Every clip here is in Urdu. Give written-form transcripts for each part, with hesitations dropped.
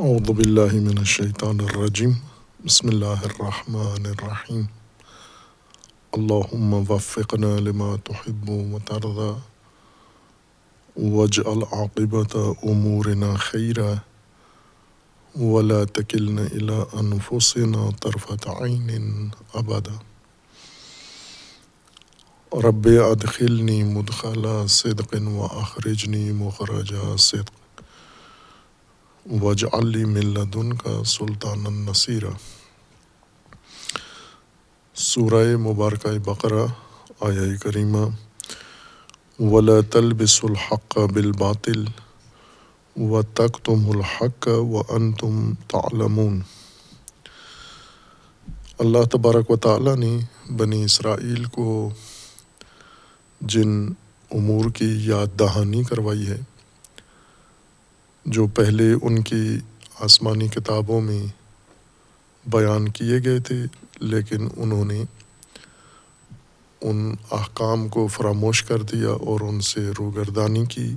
اعوذ باللہ من الشیطان الرجیم بسم اللہ الرحمن الرحیم اللہم وفقنا لما تحب وترضى واجعل عاقبت امورنا خیرا ولا تکلنا الی انفسنا طرفۃ عین ابدا رب ادخلنی مدخل صدق واخرجنی مخرج صدق واجعل لی من لدنک سلطانا نصیرا۔ سورہ مبارکہ بقرہ آیہ کریمہ وَلَا تَلْبِسُوا الْحَقَّ بِالْبَاطِلِ وَتَكْتُمُوا الْحَقَّ وَأَنْتُمْ تَعْلَمُونَ۔ اللہ تبارک و تعالیٰ نے بنی اسرائیل کو جن امور کی یاد دہانی کروائی ہے جو پہلے ان کی آسمانی کتابوں میں بیان کیے گئے تھے، لیکن انہوں نے ان احکام کو فراموش کر دیا اور ان سے روگردانی کی،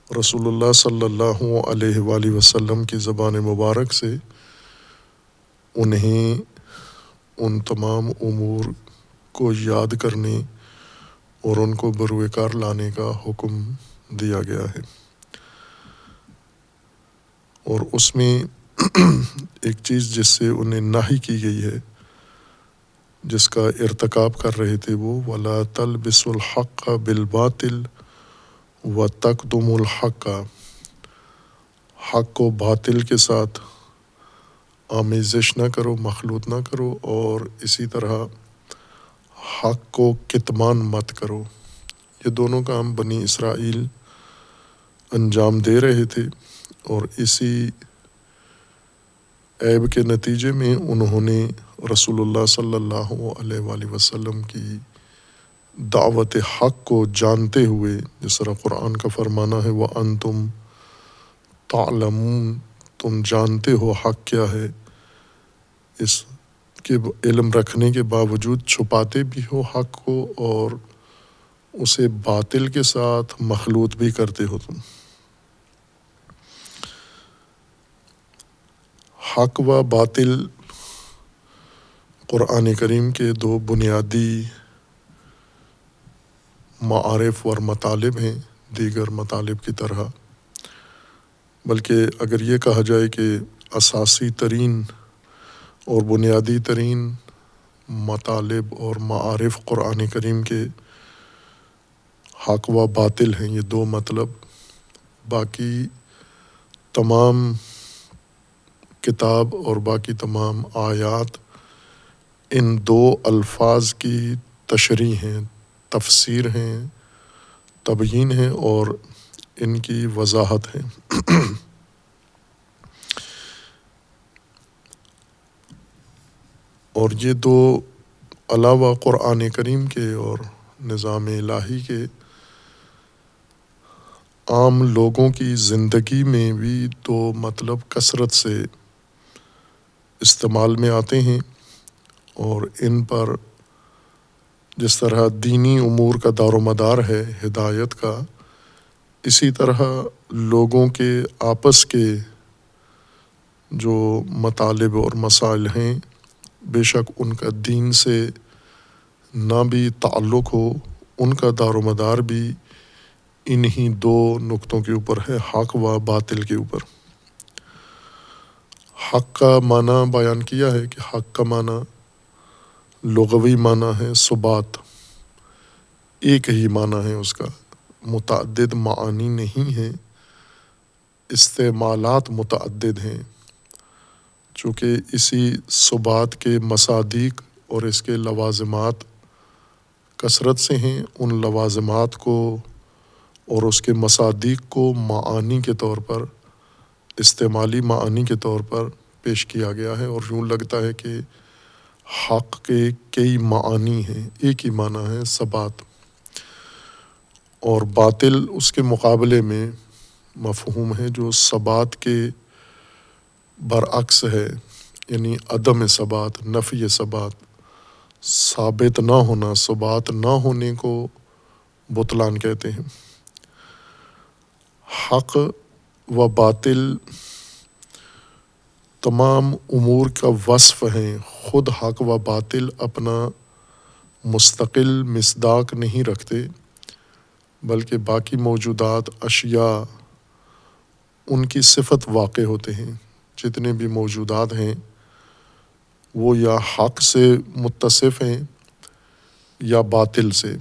رسول اللہ صلی اللہ علیہ وآلہ وسلم کی زبان مبارک سے انہیں ان تمام امور کو یاد کرنے اور ان کو بروئے کار لانے کا حکم دیا گیا ہے، اور اس میں ایک چیز جس سے انہیں نہی کی گئی ہے، جس کا ارتکاب کر رہے تھے وہ وَلَا تَلْبِسُوا الْحَقَّ بِالْبَاطِلِ وَتَكْتُمُوا الْحَقَّ، حق کو باطل کے ساتھ آمیزش نہ کرو، مخلوط نہ کرو، اور اسی طرح حق کو کتمان مت کرو۔ یہ دونوں کام بنی اسرائیل انجام دے رہے تھے، اور اسی عیب کے نتیجے میں انہوں نے رسول اللہ صلی اللہ علیہ وآلہ وسلم کی دعوت حق کو جانتے ہوئے، جس طرح قرآن کا فرمانا ہے وَأَنْتُمْ تَعْلَمُونَ، تم جانتے ہو حق کیا ہے، اس کے علم رکھنے کے باوجود چھپاتے بھی ہو حق کو اور اسے باطل کے ساتھ مخلوط بھی کرتے ہو تم۔ حق و باطل قرآن کریم کے دو بنیادی معارف اور مطالب ہیں، دیگر مطالب کی طرح، بلکہ اگر یہ کہا جائے کہ اساسی ترین اور بنیادی ترین مطالب اور معارف قرآن کریم کے حق و باطل ہیں، یہ دو مطلب، باقی تمام کتاب اور باقی تمام آیات ان دو الفاظ کی تشریح ہیں، تفسیر ہیں، تبیین ہیں اور ان کی وضاحت ہے۔ اور یہ دو علاوہ قرآن کریم کے اور نظام الہی کے عام لوگوں کی زندگی میں بھی دو مطلب کثرت سے استعمال میں آتے ہیں، اور ان پر جس طرح دینی امور کا دار و مدار ہے ہدایت کا، اسی طرح لوگوں کے آپس کے جو مطالب اور مسائل ہیں، بے شک ان کا دین سے نہ بھی تعلق ہو، ان کا دار و مدار بھی انہی دو نقطوں کے اوپر ہے، حق و باطل کے اوپر۔ حق کا معنی بیان کیا ہے کہ حق کا معنی لغوی معنی ہے ثبات، ایک ہی معنی ہے اس کا، متعدد معانی نہیں ہیں، استعمالات متعدد ہیں، چونکہ اسی ثبات کے مصادیق اور اس کے لوازمات کثرت سے ہیں، ان لوازمات کو اور اس کے مصادیق کو معانی کے طور پر، استعمالی معانی کے طور پر پیش کیا گیا ہے، اور یوں لگتا ہے کہ حق کے کئی معانی ہیں، ایک ہی معنی ہے ثبات، اور باطل اس کے مقابلے میں مفہوم ہے جو ثبات کے برعکس ہے، یعنی عدم ثبات، نفی ثبات، ثابت نہ ہونا، ثبات نہ ہونے کو بطلان کہتے ہیں۔ حق و باطل تمام امور کا وصف ہیں، خود حق و باطل اپنا مستقل مصداق نہیں رکھتے، بلکہ باقی موجودات اشیاء ان کی صفت واقع ہوتے ہیں۔ جتنے بھی موجودات ہیں وہ یا حق سے متصف ہیں یا باطل سے۔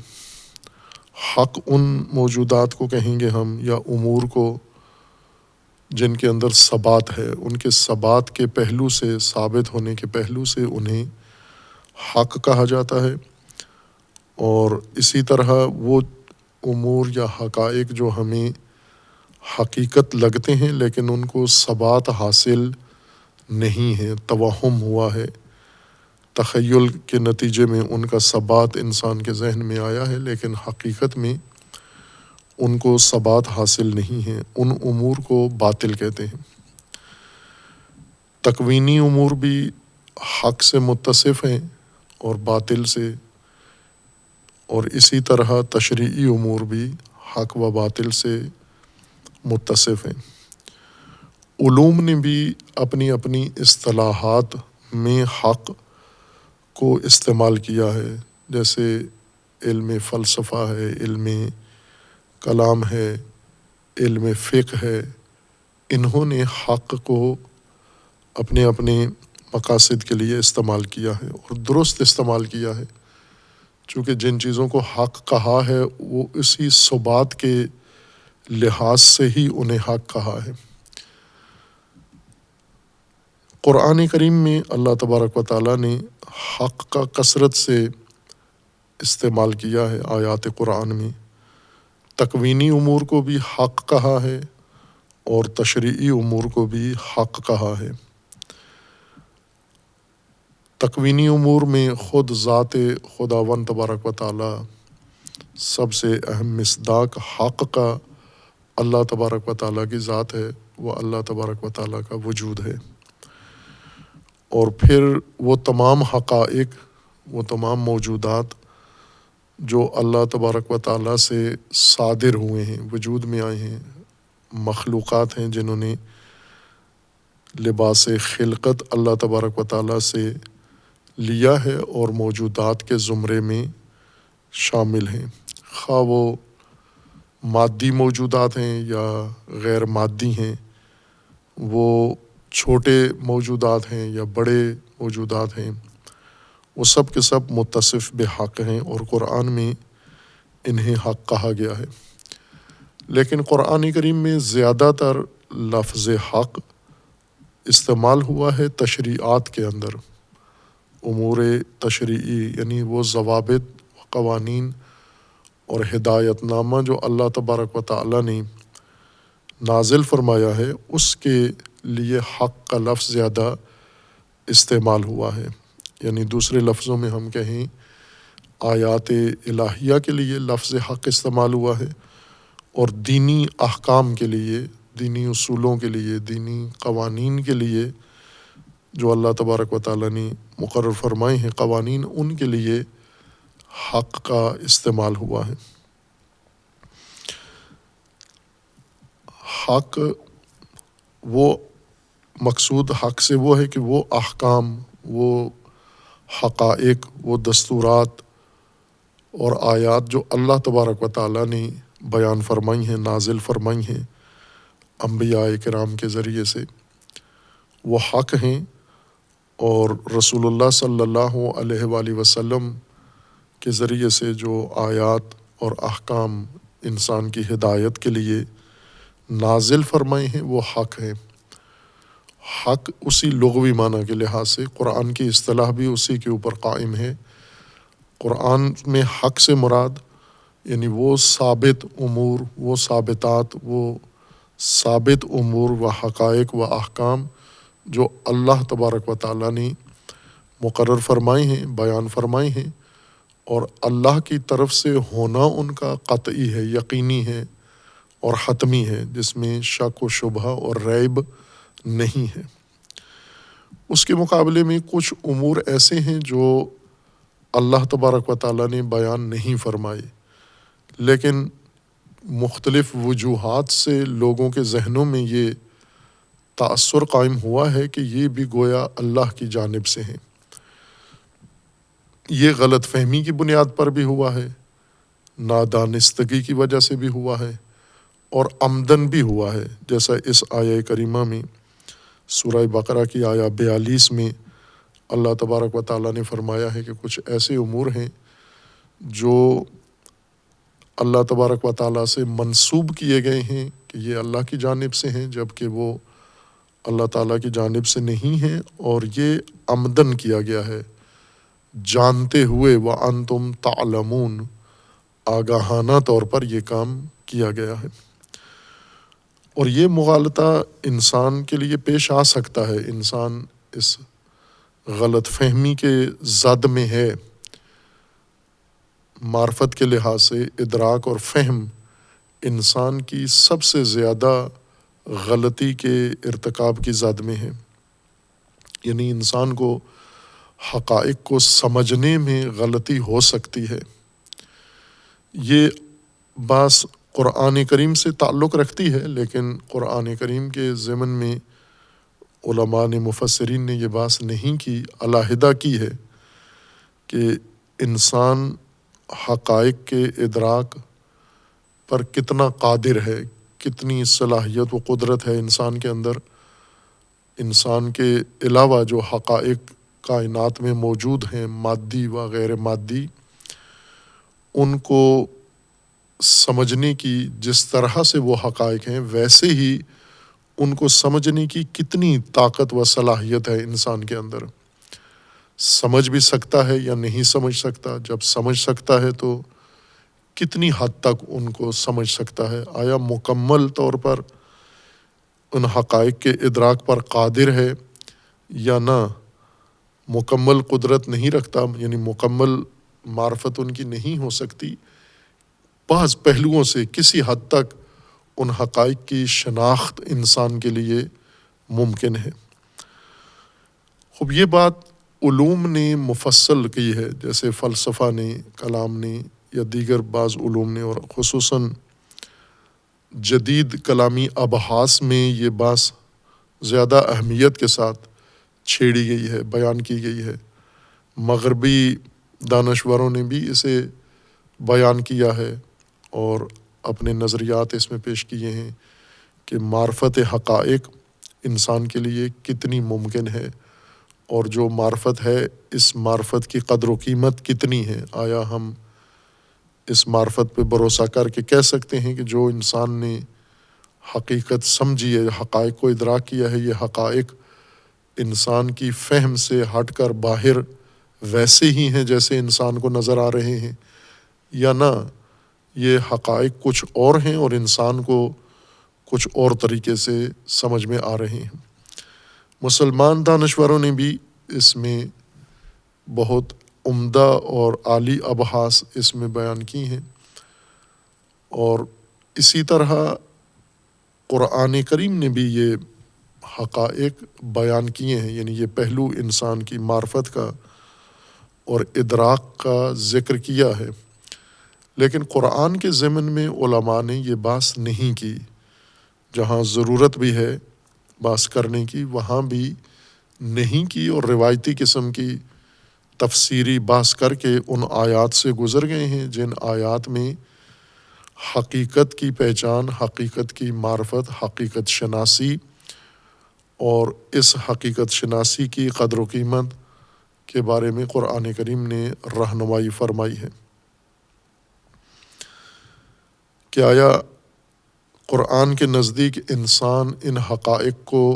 حق ان موجودات کو کہیں گے ہم، یا امور کو جن کے اندر ثبات ہے، ان کے ثبات کے پہلو سے، ثابت ہونے کے پہلو سے انہیں حق کہا جاتا ہے۔ اور اسی طرح وہ امور یا حقائق جو ہمیں حقیقت لگتے ہیں لیکن ان کو ثبات حاصل نہیں ہے، توہم ہوا ہے، تخیل کے نتیجے میں ان کا ثبات انسان کے ذہن میں آیا ہے لیکن حقیقت میں ان کو ثبات حاصل نہیں ہے، ان امور کو باطل کہتے ہیں۔ تکوینی امور بھی حق سے متصف ہیں اور باطل سے، اور اسی طرح تشریعی امور بھی حق و باطل سے متصف ہیں۔ علوم نے بھی اپنی اپنی اصطلاحات میں حق کو استعمال کیا ہے، جیسے علم فلسفہ ہے، علم کلام ہے، علم فقہ ہے، انہوں نے حق کو اپنے اپنے مقاصد کے لیے استعمال کیا ہے اور درست استعمال کیا ہے، چونکہ جن چیزوں کو حق کہا ہے وہ اسی ثبات کے لحاظ سے ہی انہیں حق کہا ہے۔ قرآن کریم میں اللہ تبارک و تعالیٰ نے حق کا کثرت سے استعمال کیا ہے آیات قرآن میں۔ تکوینی امور کو بھی حق کہا ہے اور تشریعی امور کو بھی حق کہا ہے۔ تکوینی امور میں خود ذات خداوند تبارک و تعالیٰ سب سے اہم مصداق حق کا اللہ تبارک و تعالیٰ کی ذات ہے، وہ اللہ تبارک و تعالیٰ کا وجود ہے۔ اور پھر وہ تمام حقائق، وہ تمام موجودات جو اللہ تبارک و تعالیٰ سے صادر ہوئے ہیں، وجود میں آئے ہیں، مخلوقات ہیں جنہوں نے لباس خلقت اللہ تبارک و تعالیٰ سے لیا ہے اور موجودات کے زمرے میں شامل ہیں، خواہ وہ مادی موجودات ہیں یا غیر مادی ہیں، وہ چھوٹے موجودات ہیں یا بڑے موجودات ہیں، وہ سب کے سب متصف بحق ہیں اور قرآن میں انہیں حق کہا گیا ہے۔ لیکن قرآن کریم میں زیادہ تر لفظ حق استعمال ہوا ہے تشریعات کے اندر، امور تشریعی، یعنی وہ ضوابط، قوانین اور ہدایت نامہ جو اللہ تبارک و تعالیٰ نے نازل فرمایا ہے، اس کے لیے حق کا لفظ زیادہ استعمال ہوا ہے۔ یعنی دوسرے لفظوں میں ہم کہیں آیات الہیہ کے لیے لفظ حق استعمال ہوا ہے، اور دینی احکام کے لیے، دینی اصولوں کے لیے، دینی قوانین کے لیے جو اللہ تبارک و تعالیٰ نے مقرر فرمائے ہیں قوانین، ان کے لیے حق کا استعمال ہوا ہے۔ حق، وہ مقصود حق سے وہ ہے کہ وہ احکام، وہ حقائق، وہ دستورات اور آیات جو اللہ تبارک و تعالیٰ نے بیان فرمائی ہیں، نازل فرمائی ہیں انبیاء کرام کے ذریعے سے، وہ حق ہیں، اور رسول اللہ صلی اللہ علیہ وآلہ وسلم کے ذریعے سے جو آیات اور احکام انسان کی ہدایت کے لیے نازل فرمائے ہیں وہ حق ہیں۔ حق اسی لغوی معنی کے لحاظ سے قرآن کی اصطلاح بھی اسی کے اوپر قائم ہے۔ قرآن میں حق سے مراد یعنی وہ ثابت امور، وہ ثابتات، وہ ثابت امور و حقائق و احکام جو اللہ تبارک و تعالیٰ نے مقرر فرمائے ہیں، بیان فرمائے ہیں، اور اللہ کی طرف سے ہونا ان کا قطعی ہے، یقینی ہے اور حتمی ہے، جس میں شک و شبہ اور ریب نہیں ہے۔ اس کے مقابلے میں کچھ امور ایسے ہیں جو اللہ تبارک و تعالیٰ نے بیان نہیں فرمائے، لیکن مختلف وجوہات سے لوگوں کے ذہنوں میں یہ تأثر قائم ہوا ہے کہ یہ بھی گویا اللہ کی جانب سے ہیں۔ یہ غلط فہمی کی بنیاد پر بھی ہوا ہے، نادانستگی کی وجہ سے بھی ہوا ہے، اور عمدن بھی ہوا ہے، جیسا اس آیہ کریمہ میں سورہ بقرہ کی آیہ 42 میں اللہ تبارک و تعالیٰ نے فرمایا ہے کہ کچھ ایسے امور ہیں جو اللہ تبارک و تعالیٰ سے منسوب کیے گئے ہیں کہ یہ اللہ کی جانب سے ہیں، جبکہ وہ اللہ تعالیٰ کی جانب سے نہیں ہیں، اور یہ عمدن کیا گیا ہے، جانتے ہوئے وَأَنْتُمْ تَعْلَمُونَ، آگاہانہ طور پر یہ کام کیا گیا ہے۔ اور یہ مغالطہ انسان کے لیے پیش آ سکتا ہے، انسان اس غلط فہمی کے زد میں ہے۔ معرفت کے لحاظ سے ادراک اور فہم انسان کی سب سے زیادہ غلطی کے ارتکاب کی زد میں ہے، یعنی انسان کو حقائق کو سمجھنے میں غلطی ہو سکتی ہے۔ یہ بعض قرآن کریم سے تعلق رکھتی ہے، لیکن قرآن کریم کے ضمن میں علماء نے، مفسرین نے یہ بات نہیں کی، علیحدہ کی ہے کہ انسان حقائق کے ادراک پر کتنا قادر ہے، کتنی صلاحیت و قدرت ہے انسان کے اندر۔ انسان کے علاوہ جو حقائق کائنات میں موجود ہیں، مادی و غیر مادی، ان کو سمجھنے کی جس طرح سے وہ حقائق ہیں، ویسے ہی ان کو سمجھنے کی کتنی طاقت و صلاحیت ہے انسان کے اندر۔ سمجھ بھی سکتا ہے یا نہیں سمجھ سکتا، جب سمجھ سکتا ہے تو کتنی حد تک ان کو سمجھ سکتا ہے، آیا مکمل طور پر ان حقائق کے ادراک پر قادر ہے یا نہ، مکمل قدرت نہیں رکھتا، یعنی مکمل معرفت ان کی نہیں ہو سکتی۔ بعض پہلوؤں سے کسی حد تک ان حقائق کی شناخت انسان کے لیے ممکن ہے۔ خب یہ بات علوم نے مفصل کی ہے، جیسے فلسفہ نے، کلام نے، یا دیگر بعض علوم نے، اور خصوصاً جدید کلامی ابحاث میں یہ بات زیادہ اہمیت کے ساتھ چھیڑی گئی ہے، بیان کی گئی ہے۔ مغربی دانشوروں نے بھی اسے بیان کیا ہے اور اپنے نظریات اس میں پیش کیے ہیں کہ معرفت حقائق انسان کے لیے کتنی ممکن ہے، اور جو معرفت ہے اس معرفت کی قدر و قیمت کتنی ہے۔ آیا ہم اس معرفت پہ بھروسہ کر کے کہہ سکتے ہیں کہ جو انسان نے حقیقت سمجھی ہے، حقائق کو ادراک کیا ہے، یہ حقائق انسان کی فہم سے ہٹ کر باہر ویسے ہی ہیں جیسے انسان کو نظر آ رہے ہیں، یا نہ یہ حقائق کچھ اور ہیں اور انسان کو کچھ اور طریقے سے سمجھ میں آ رہے ہیں۔ مسلمان دانشوروں نے بھی اس میں بہت عمدہ اور عالی ابحاث اس میں بیان کی ہیں، اور اسی طرح قرآن کریم نے بھی یہ حقائق بیان کیے ہیں، یعنی یہ پہلو انسان کی معرفت کا اور ادراک کا ذکر کیا ہے۔ لیکن قرآن کے ضمن میں علماء نے یہ بات نہیں کی، جہاں ضرورت بھی ہے بات کرنے کی وہاں بھی نہیں کی، اور روایتی قسم کی تفسیری بحث کر کے ان آیات سے گزر گئے ہیں جن آیات میں حقیقت کی پہچان، حقیقت کی معرفت، حقیقت شناسی اور اس حقیقت شناسی کی قدر و قیمت کے بارے میں قرآن کریم نے رہنمائی فرمائی ہے۔ کہ آیا قرآن کے نزدیک انسان ان حقائق کو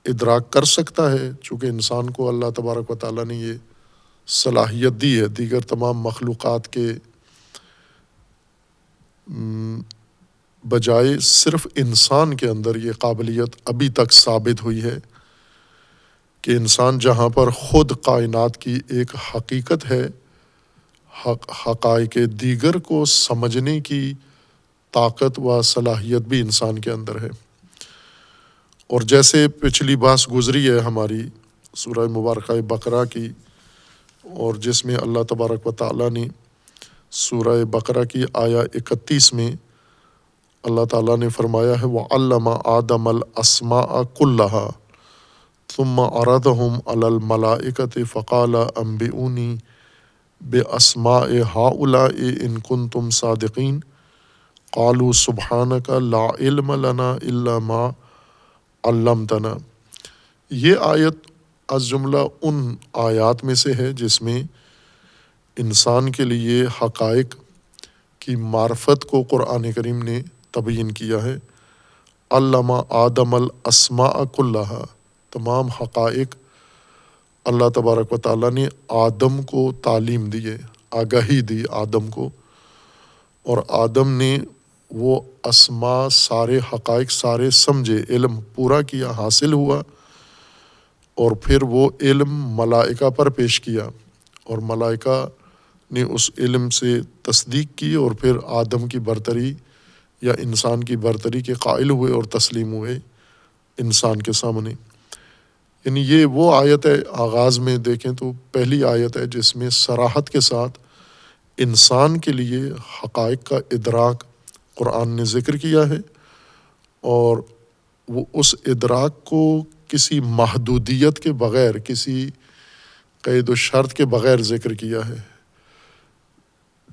ادراک کر سکتا ہے؟ چونکہ انسان کو اللہ تبارک و تعالیٰ نے یہ صلاحیت دی ہے، دیگر تمام مخلوقات کے بجائے صرف انسان کے اندر یہ قابلیت ابھی تک ثابت ہوئی ہے کہ انسان جہاں پر خود کائنات کی ایک حقیقت ہے، حقائق دیگر کو سمجھنے کی طاقت و صلاحیت بھی انسان کے اندر ہے۔ اور جیسے پچھلی بات گزری ہے ہماری سورہ مبارکہ بقرہ کی، اور جس میں اللہ تبارک و تعالیٰ نے سورہ بقرہ کی آیہ 31 میں اللہ تعالیٰ نے فرمایا ہے وَعَلَّمَ آدَمَ الْأَسْمَاءَ كُلَّهَا ثُمَّ عَرَضَهُمْ عَلَى الْمَلَائِكَةِ فَقَالَ أَنْبِئُونِي بِأَسْمَاءِ هَؤُلَاءِ إِن كُنتُمْ صَادِقِينَ قَالُوا سُبْحَانَكَ لَا عِلْمَ لَنَا إِلَّا مَا عَلَّمْتَنَا۔ یہ آیت از جملہ ان آیات میں سے ہے جس میں انسان کے لیے حقائق کی معرفت کو قرآن کریم نے تبیین کیا ہے۔ علّمَ آدم الاسماء کلھا، تمام حقائق اللہ تبارک و تعالیٰ نے آدم کو تعلیم دی ہے، آگاہی دی آدم کو، اور آدم نے وہ اسماء سارے حقائق سارے سمجھے، علم پورا کیا، حاصل ہوا، اور پھر وہ علم ملائکہ پر پیش کیا، اور ملائکہ نے اس علم سے تصدیق کی، اور پھر آدم کی برتری یا انسان کی برتری کے قائل ہوئے اور تسلیم ہوئے انسان کے سامنے۔ یعنی یہ وہ آیت ہے، آغاز میں دیکھیں تو پہلی آیت ہے جس میں صراحت کے ساتھ انسان کے لیے حقائق کا ادراک قرآن نے ذکر کیا ہے، اور وہ اس ادراک کو کسی محدودیت کے بغیر، کسی قید و شرط کے بغیر ذکر کیا ہے۔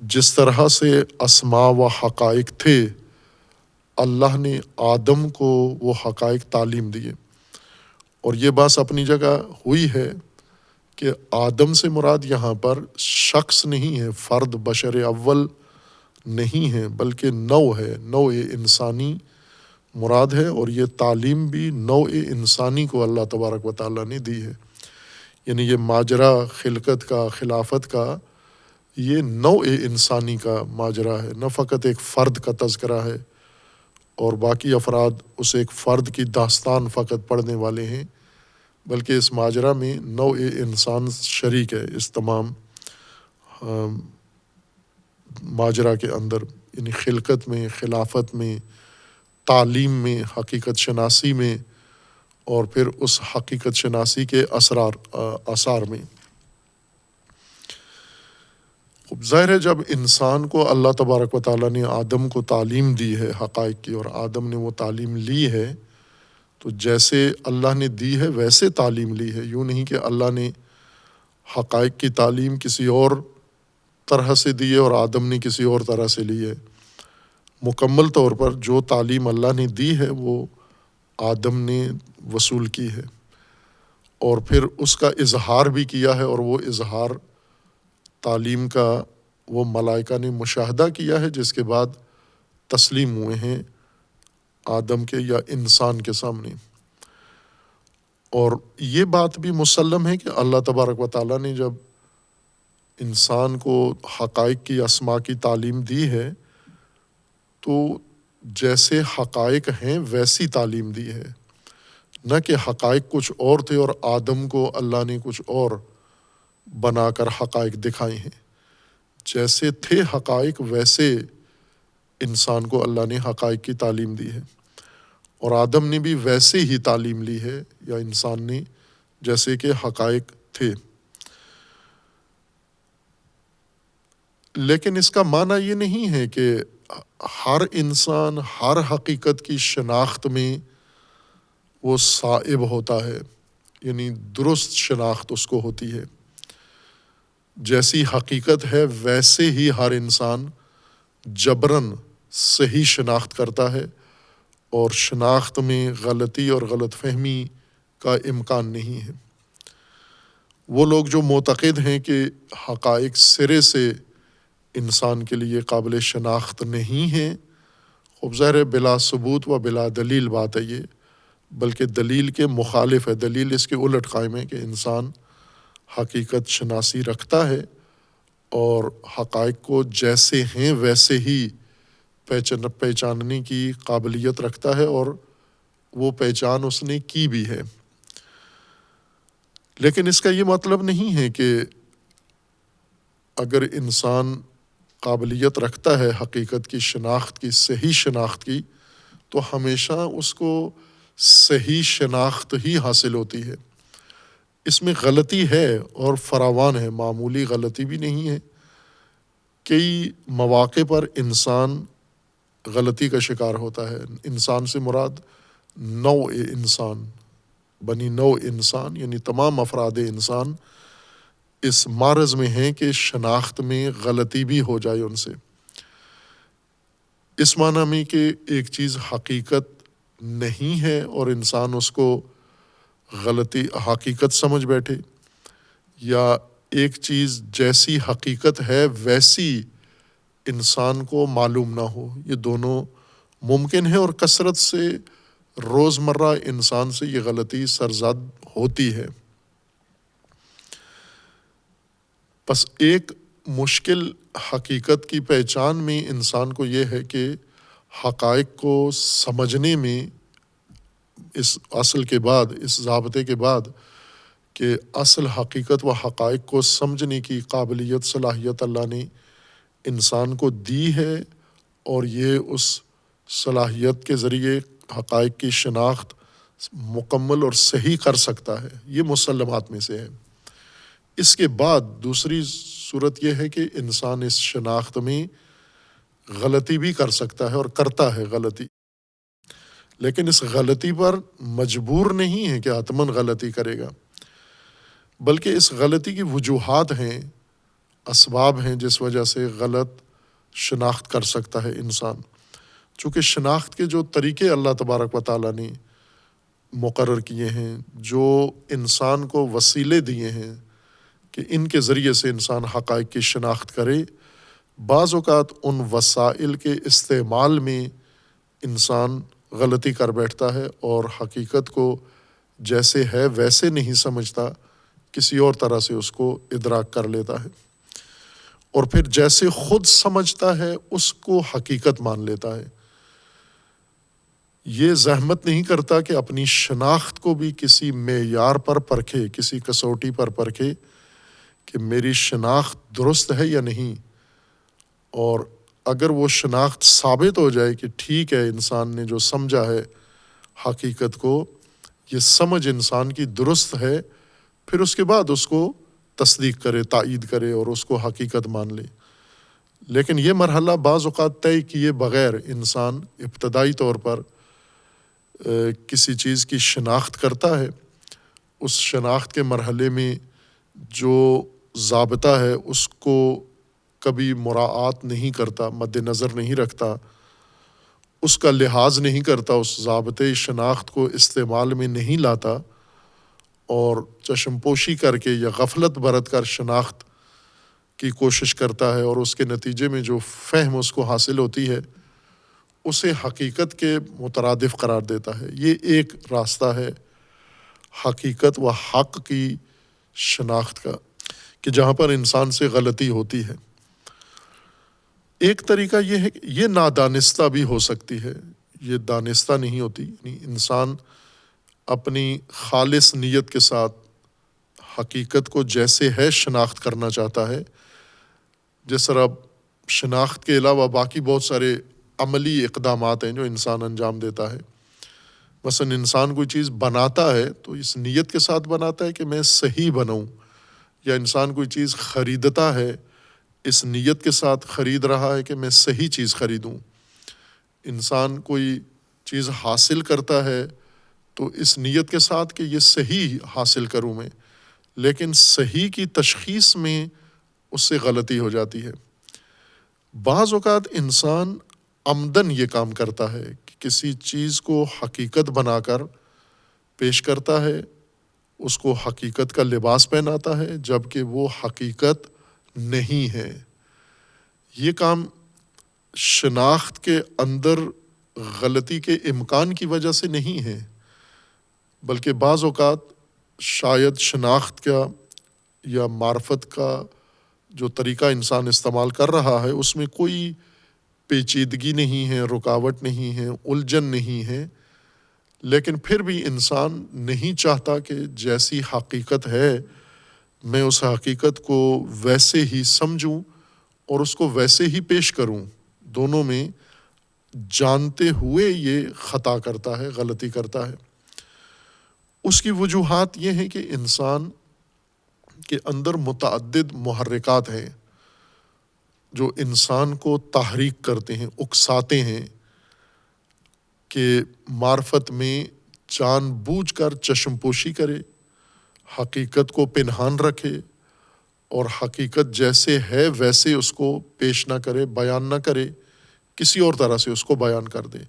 جس طرح سے اسماء و حقائق تھے، اللہ نے آدم کو وہ حقائق تعلیم دیے، اور یہ بات اپنی جگہ ہوئی ہے کہ آدم سے مراد یہاں پر شخص نہیں ہے، فرد بشر اول نہیں ہے، بلکہ نوع ہے، نوع انسانی مراد ہے، اور یہ تعلیم بھی نوع انسانی کو اللہ تبارک و تعالیٰ نے دی ہے۔ یعنی یہ ماجرا خلقت کا، خلافت کا، یہ نوع انسانی کا ماجرا ہے، نہ فقط ایک فرد کا تذکرہ ہے اور باقی افراد اس ایک فرد کی داستان فقط پڑھنے والے ہیں، بلکہ اس ماجرا میں نوع انسان شریک ہے اس تمام ماجرا کے اندر، یعنی خلقت میں، خلافت میں، تعلیم میں، حقیقت شناسی میں، اور پھر اس حقیقت شناسی کے آثار میں۔ ظاہر ہے جب انسان کو اللہ تبارک و تعالیٰ نے آدم کو تعلیم دی ہے حقائق کی، اور آدم نے وہ تعلیم لی ہے، تو جیسے اللہ نے دی ہے ویسے تعلیم لی ہے، یوں نہیں کہ اللہ نے حقائق کی تعلیم کسی اور طرح سے دی ہے اور آدم نے کسی اور طرح سے لی ہے۔ مکمل طور پر جو تعلیم اللہ نے دی ہے وہ آدم نے وصول کی ہے، اور پھر اس کا اظہار بھی کیا ہے، اور وہ اظہار تعلیم کا وہ ملائکہ نے مشاہدہ کیا ہے، جس کے بعد تسلیم ہوئے ہیں آدم کے یا انسان کے سامنے۔ اور یہ بات بھی مسلم ہے کہ اللہ تبارک و تعالیٰ نے جب انسان کو حقائق کی، اسماء کی تعلیم دی ہے، تو جیسے حقائق ہیں ویسی تعلیم دی ہے، نہ کہ حقائق کچھ اور تھے اور آدم کو اللہ نے کچھ اور بنا کر حقائق دکھائے ہیں۔ جیسے تھے حقائق ویسے انسان کو اللہ نے حقائق کی تعلیم دی ہے، اور آدم نے بھی ویسے ہی تعلیم لی ہے، یا انسان نے، جیسے کہ حقائق تھے۔ لیکن اس کا معنی یہ نہیں ہے کہ ہر انسان ہر حقیقت کی شناخت میں وہ صائب ہوتا ہے، یعنی درست شناخت اس کو ہوتی ہے۔ جیسی حقیقت ہے ویسے ہی ہر انسان جبراً صحیح شناخت کرتا ہے، اور شناخت میں غلطی اور غلط فہمی کا امکان نہیں ہے۔ وہ لوگ جو معتقد ہیں کہ حقائق سرے سے انسان کے لیے قابل شناخت نہیں ہیں، خوب ظاہر ہے بلا ثبوت و بلا دلیل بات ہے یہ، بلکہ دلیل کے مخالف ہے، دلیل اس کے الٹ قائم ہے کہ انسان حقیقت شناسی رکھتا ہے، اور حقائق کو جیسے ہیں ویسے ہی پہچاننے کی قابلیت رکھتا ہے، اور وہ پہچان اس نے کی بھی ہے۔ لیکن اس کا یہ مطلب نہیں ہے کہ اگر انسان قابلیت رکھتا ہے حقیقت کی شناخت کی، صحیح شناخت کی، تو ہمیشہ اس کو صحیح شناخت ہی حاصل ہوتی ہے۔ اس میں غلطی ہے اور فراوان ہے، معمولی غلطی بھی نہیں ہے۔ کئی مواقع پر انسان غلطی کا شکار ہوتا ہے۔ انسان سے مراد نوع انسان، بنی نوع انسان، یعنی تمام افراد انسان اس معرض میں ہیں کہ شناخت میں غلطی بھی ہو جائے ان سے، اس معنی میں کہ ایک چیز حقیقت نہیں ہے اور انسان اس کو غلطی حقیقت سمجھ بیٹھے، یا ایک چیز جیسی حقیقت ہے ویسی انسان کو معلوم نہ ہو۔ یہ دونوں ممکن ہے اور کثرت سے روزمرہ انسان سے یہ غلطی سرزد ہوتی ہے۔ بس ایک مشکل حقیقت کی پہچان میں انسان کو یہ ہے کہ حقائق کو سمجھنے میں اس اصل کے بعد، اس ضابطے کے بعد کہ اصل حقیقت و حقائق کو سمجھنے کی قابلیت، صلاحیت اللہ نے انسان کو دی ہے، اور یہ اس صلاحیت کے ذریعے حقائق کی شناخت مکمل اور صحیح کر سکتا ہے۔ یہ مسلمات میں سے ہے۔ اس کے بعد دوسری صورت یہ ہے کہ انسان اس شناخت میں غلطی بھی کر سکتا ہے اور کرتا ہے غلطی، لیکن اس غلطی پر مجبور نہیں ہے کہ حتماً غلطی کرے گا، بلکہ اس غلطی کی وجوہات ہیں، اسباب ہیں جس وجہ سے غلط شناخت کر سکتا ہے انسان۔ چونکہ شناخت کے جو طریقے اللہ تبارک و تعالیٰ نے مقرر کیے ہیں، جو انسان کو وسیلے دیے ہیں کہ ان کے ذریعے سے انسان حقائق کی شناخت کرے، بعض اوقات ان وسائل کے استعمال میں انسان غلطی کر بیٹھتا ہے اور حقیقت کو جیسے ہے ویسے نہیں سمجھتا، کسی اور طرح سے اس کو ادراک کر لیتا ہے، اور پھر جیسے خود سمجھتا ہے اس کو حقیقت مان لیتا ہے۔ یہ زحمت نہیں کرتا کہ اپنی شناخت کو بھی کسی معیار پر پرکھے، کسی کسوٹی پر پرکھے کہ میری شناخت درست ہے یا نہیں، اور اگر وہ شناخت ثابت ہو جائے کہ ٹھیک ہے، انسان نے جو سمجھا ہے حقیقت کو، یہ سمجھ انسان کی درست ہے، پھر اس کے بعد اس کو تصدیق کرے، تائید کرے اور اس کو حقیقت مان لے۔ لیکن یہ مرحلہ بعض اوقات طے کیے بغیر انسان ابتدائی طور پر کسی چیز کی شناخت کرتا ہے، اس شناخت کے مرحلے میں جو ضابطہ ہے اس کو کبھی مراعات نہیں کرتا، مد نظر نہیں رکھتا، اس کا لحاظ نہیں کرتا، اس ضابطے شناخت کو استعمال میں نہیں لاتا، اور چشم پوشی کر کے یا غفلت برت کر شناخت کی کوشش کرتا ہے، اور اس کے نتیجے میں جو فہم اس کو حاصل ہوتی ہے اسے حقیقت کے مترادف قرار دیتا ہے۔ یہ ایک راستہ ہے حقیقت و حق کی شناخت کا، کہ جہاں پر انسان سے غلطی ہوتی ہے۔ ایک طریقہ یہ ہے کہ یہ نادانستہ بھی ہو سکتی ہے، یہ دانستہ نہیں ہوتی، یعنی انسان اپنی خالص نیت کے ساتھ حقیقت کو جیسے ہے شناخت کرنا چاہتا ہے، جس طرح شناخت کے علاوہ باقی بہت سارے عملی اقدامات ہیں جو انسان انجام دیتا ہے۔ مثلا انسان کوئی چیز بناتا ہے تو اس نیت کے ساتھ بناتا ہے کہ میں صحیح بناؤں، یا انسان کوئی چیز خریدتا ہے اس نیت کے ساتھ خرید رہا ہے کہ میں صحیح چیز خریدوں۔ انسان کوئی چیز حاصل کرتا ہے تو اس نیت کے ساتھ کہ یہ صحیح حاصل کروں میں، لیکن صحیح کی تشخیص میں اس سے غلطی ہو جاتی ہے۔ بعض اوقات انسان عمدن یہ کام کرتا ہے کہ کسی چیز کو حقیقت بنا کر پیش کرتا ہے، اس کو حقیقت کا لباس پہناتا ہے، جبکہ وہ حقیقت نہیں ہے۔ یہ کام شناخت کے اندر غلطی کے امکان کی وجہ سے نہیں ہے، بلکہ بعض اوقات شاید شناخت کا یا معرفت کا جو طریقہ انسان استعمال کر رہا ہے اس میں کوئی پیچیدگی نہیں ہے، رکاوٹ نہیں ہے، الجھن نہیں ہے، لیکن پھر بھی انسان نہیں چاہتا کہ جیسی حقیقت ہے میں اس حقیقت کو ویسے ہی سمجھوں اور اس کو ویسے ہی پیش کروں۔ دونوں میں جانتے ہوئے یہ خطا کرتا ہے، غلطی کرتا ہے۔ اس کی وجوہات یہ ہیں کہ انسان کے اندر متعدد محرکات ہیں، جو انسان کو تحریک کرتے ہیں، اکساتے ہیں کہ معرفت میں جان بوجھ کر چشم پوشی کرے، حقیقت کو پنہان رکھے اور حقیقت جیسے ہے ویسے اس کو پیش نہ کرے، بیان نہ کرے، کسی اور طرح سے اس کو بیان کر دے۔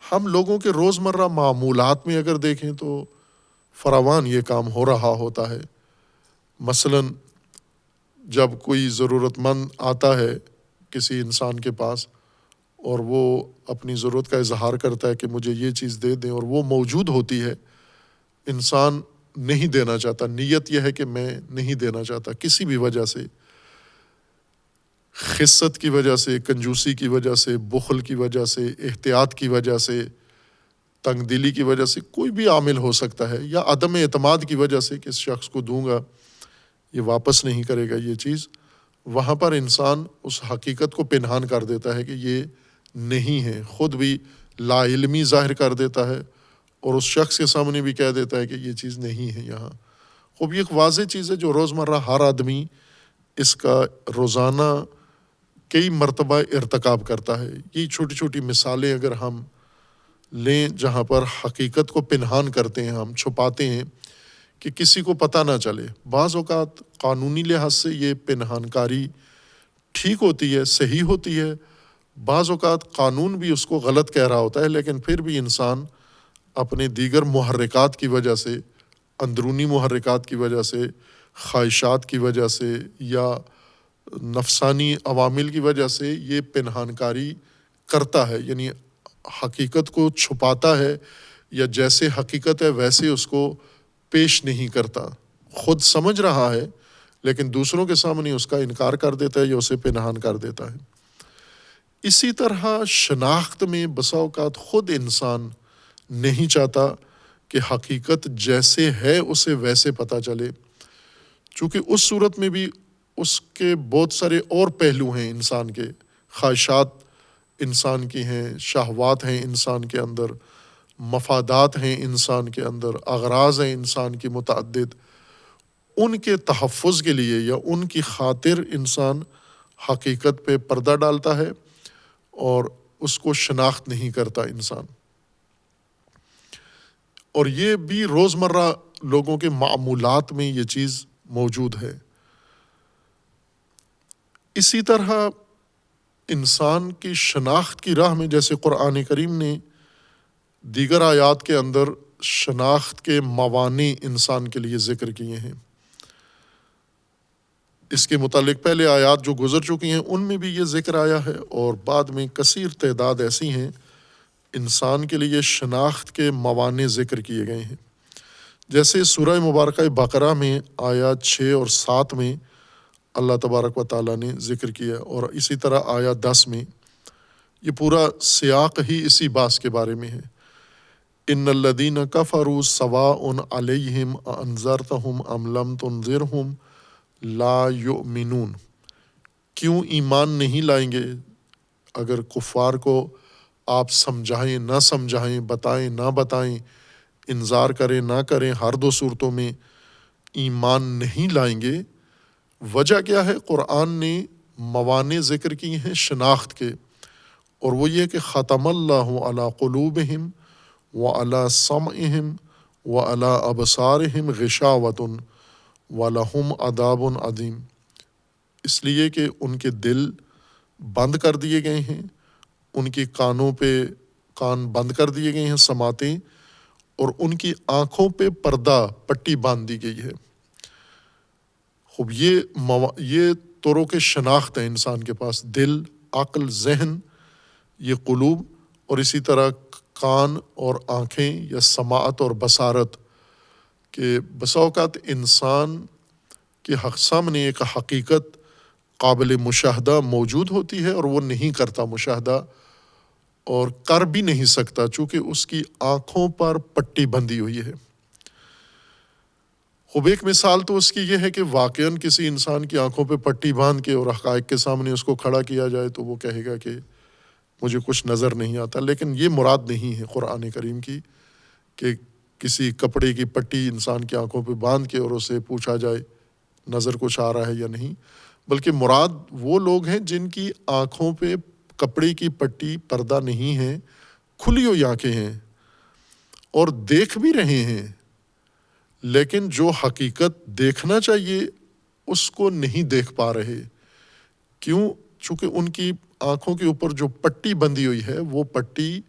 ہم لوگوں کے روزمرہ معمولات میں اگر دیکھیں تو فراوان یہ کام ہو رہا ہوتا ہے۔ مثلاً جب کوئی ضرورت مند آتا ہے کسی انسان کے پاس اور وہ اپنی ضرورت کا اظہار کرتا ہے کہ مجھے یہ چیز دے دیں، اور وہ موجود ہوتی ہے، انسان نہیں دینا چاہتا، نیت یہ ہے کہ میں نہیں دینا چاہتا، کسی بھی وجہ سے، خست کی وجہ سے، کنجوسی کی وجہ سے، بخل کی وجہ سے، احتیاط کی وجہ سے، تنگ دلی کی وجہ سے، کوئی بھی عامل ہو سکتا ہے، یا عدم اعتماد کی وجہ سے کہ اس شخص کو دوں گا یہ واپس نہیں کرے گا یہ چیز، وہاں پر انسان اس حقیقت کو پنہان کر دیتا ہے کہ یہ نہیں ہے، خود بھی لا علمی ظاہر کر دیتا ہے اور اس شخص کے سامنے بھی کہہ دیتا ہے کہ یہ چیز نہیں ہے یہاں۔ خوب یہ ایک واضح چیز ہے جو روزمرہ ہر آدمی اس کا روزانہ کئی مرتبہ ارتکاب کرتا ہے۔ یہ چھوٹی چھوٹی مثالیں اگر ہم لیں جہاں پر حقیقت کو پنہان کرتے ہیں، ہم چھپاتے ہیں کہ کسی کو پتہ نہ چلے۔ بعض اوقات قانونی لحاظ سے یہ پنہان کاری ٹھیک ہوتی ہے، صحیح ہوتی ہے، بعض اوقات قانون بھی اس کو غلط کہہ رہا ہوتا ہے، لیکن پھر بھی انسان اپنے دیگر محرکات کی وجہ سے، اندرونی محرکات کی وجہ سے، خواہشات کی وجہ سے یا نفسانی عوامل کی وجہ سے یہ پنہان کاری کرتا ہے، یعنی حقیقت کو چھپاتا ہے یا جیسے حقیقت ہے ویسے اس کو پیش نہیں کرتا، خود سمجھ رہا ہے لیکن دوسروں کے سامنے اس کا انکار کر دیتا ہے یا اسے پنہان کر دیتا ہے۔ اسی طرح شناخت میں بسا اوقات خود انسان نہیں چاہتا کہ حقیقت جیسے ہے اسے ویسے پتہ چلے، چونکہ اس صورت میں بھی اس کے بہت سارے اور پہلو ہیں، انسان کے خواہشات انسان کی ہیں، شہوات ہیں انسان کے اندر، مفادات ہیں انسان کے اندر، اغراض ہیں انسان کی متعدد، ان کے تحفظ کے لیے یا ان کی خاطر انسان حقیقت پہ پردہ ڈالتا ہے اور اس کو شناخت نہیں کرتا انسان۔ اور یہ بھی روزمرہ لوگوں کے معمولات میں یہ چیز موجود ہے۔ اسی طرح انسان کی شناخت کی راہ میں جیسے قرآن کریم نے دیگر آیات کے اندر شناخت کے موانع انسان کے لیے ذکر کیے ہیں، اس کے متعلق پہلے آیات جو گزر چکی ہیں ان میں بھی یہ ذکر آیا ہے، اور بعد میں کثیر تعداد ایسی ہیں انسان کے لیے شناخت کے موانع ذکر کیے گئے ہیں۔ جیسے سورہ مبارکہ بقرہ میں آیات 6 اور 7 میں اللہ تبارک و تعالیٰ نے ذکر کیا، اور اسی طرح آیات 10 میں، یہ پورا سیاق ہی اسی باس کے بارے میں ہے۔ ان الذین کفروا سواء علیہم انذرتہم ام لم تنذرہم لا یؤمنون، کیوں ایمان نہیں لائیں گے اگر کفار کو آپ سمجھائیں نہ سمجھائیں، بتائیں نہ بتائیں، انذار کریں نہ کریں، ہر دو صورتوں میں ایمان نہیں لائیں گے۔ وجہ کیا ہے؟ قرآن نے موانع ذکر کی ہیں شناخت کے، اور وہ یہ کہ ختم اللہ علی قلوبہم وعلی سمعہم وعلی ابصارہم غشاوۃ وَلَهُمْ عَذَابٌ عَظِيمٌ، اس لیے کہ ان کے دل بند کر دیے گئے ہیں، ان کی کانوں پہ کان بند کر دیے گئے ہیں سماعتیں، اور ان کی آنکھوں پہ پردہ پٹی باندھ دی گئی ہے۔ خوب یہ طرق شناخت ہے انسان کے پاس، دل، عقل، ذہن، یہ قلوب، اور اسی طرح کان اور آنکھیں یا سماعت اور بصارت، کہ بسا اوقات انسان کے سامنے ایک حقیقت قابل مشاہدہ موجود ہوتی ہے اور وہ نہیں کرتا مشاہدہ، اور کر بھی نہیں سکتا چونکہ اس کی آنکھوں پر پٹی بندھی ہوئی ہے۔ خوب ایک مثال تو اس کی یہ ہے کہ واقعاً کسی انسان کی آنکھوں پہ پٹی باندھ کے اور حقائق کے سامنے اس کو کھڑا کیا جائے تو وہ کہے گا کہ مجھے کچھ نظر نہیں آتا، لیکن یہ مراد نہیں ہے قرآن کریم کی کہ کسی کپڑے کی پٹی انسان کی آنکھوں پہ باندھ کے اور اسے پوچھا جائے نظر کچھ آ رہا ہے یا نہیں، بلکہ مراد وہ لوگ ہیں جن کی آنکھوں پہ کپڑے کی پٹی پردہ نہیں ہے، کھلی ہوئی آنکھیں ہیں اور دیکھ بھی رہے ہیں، لیکن جو حقیقت دیکھنا چاہیے اس کو نہیں دیکھ پا رہے۔ کیوں؟ چونکہ ان کی آنکھوں کے اوپر جو پٹی بندھی ہوئی ہے وہ پٹی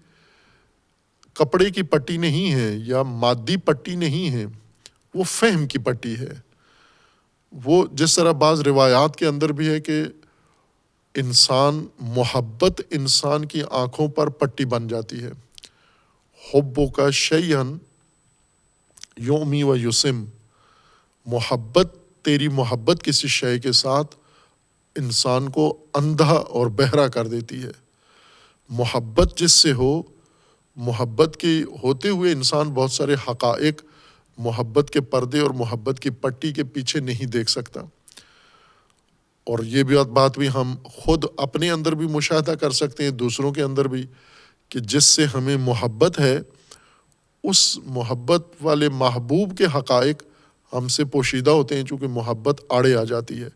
کپڑے کی پٹی نہیں ہے یا مادی پٹی نہیں ہے، وہ فہم کی پٹی ہے۔ وہ جس طرح بعض روایات کے اندر بھی ہے کہ محبت انسان کی آنکھوں پر پٹی بن جاتی ہے۔ حبو کا شیئن یومی و یسم، تیری محبت کسی شے کے ساتھ انسان کو اندھا اور بہرا کر دیتی ہے۔ محبت جس سے ہو، محبت کے ہوتے ہوئے انسان بہت سارے حقائق محبت کے پردے اور محبت کی پٹی کے پیچھے نہیں دیکھ سکتا۔ اور یہ بات بھی ہم خود اپنے اندر بھی مشاہدہ کر سکتے ہیں، دوسروں کے اندر بھی، کہ جس سے ہمیں محبت ہے اس محبت والے محبوب کے حقائق ہم سے پوشیدہ ہوتے ہیں، چونکہ محبت آڑے آ جاتی ہے۔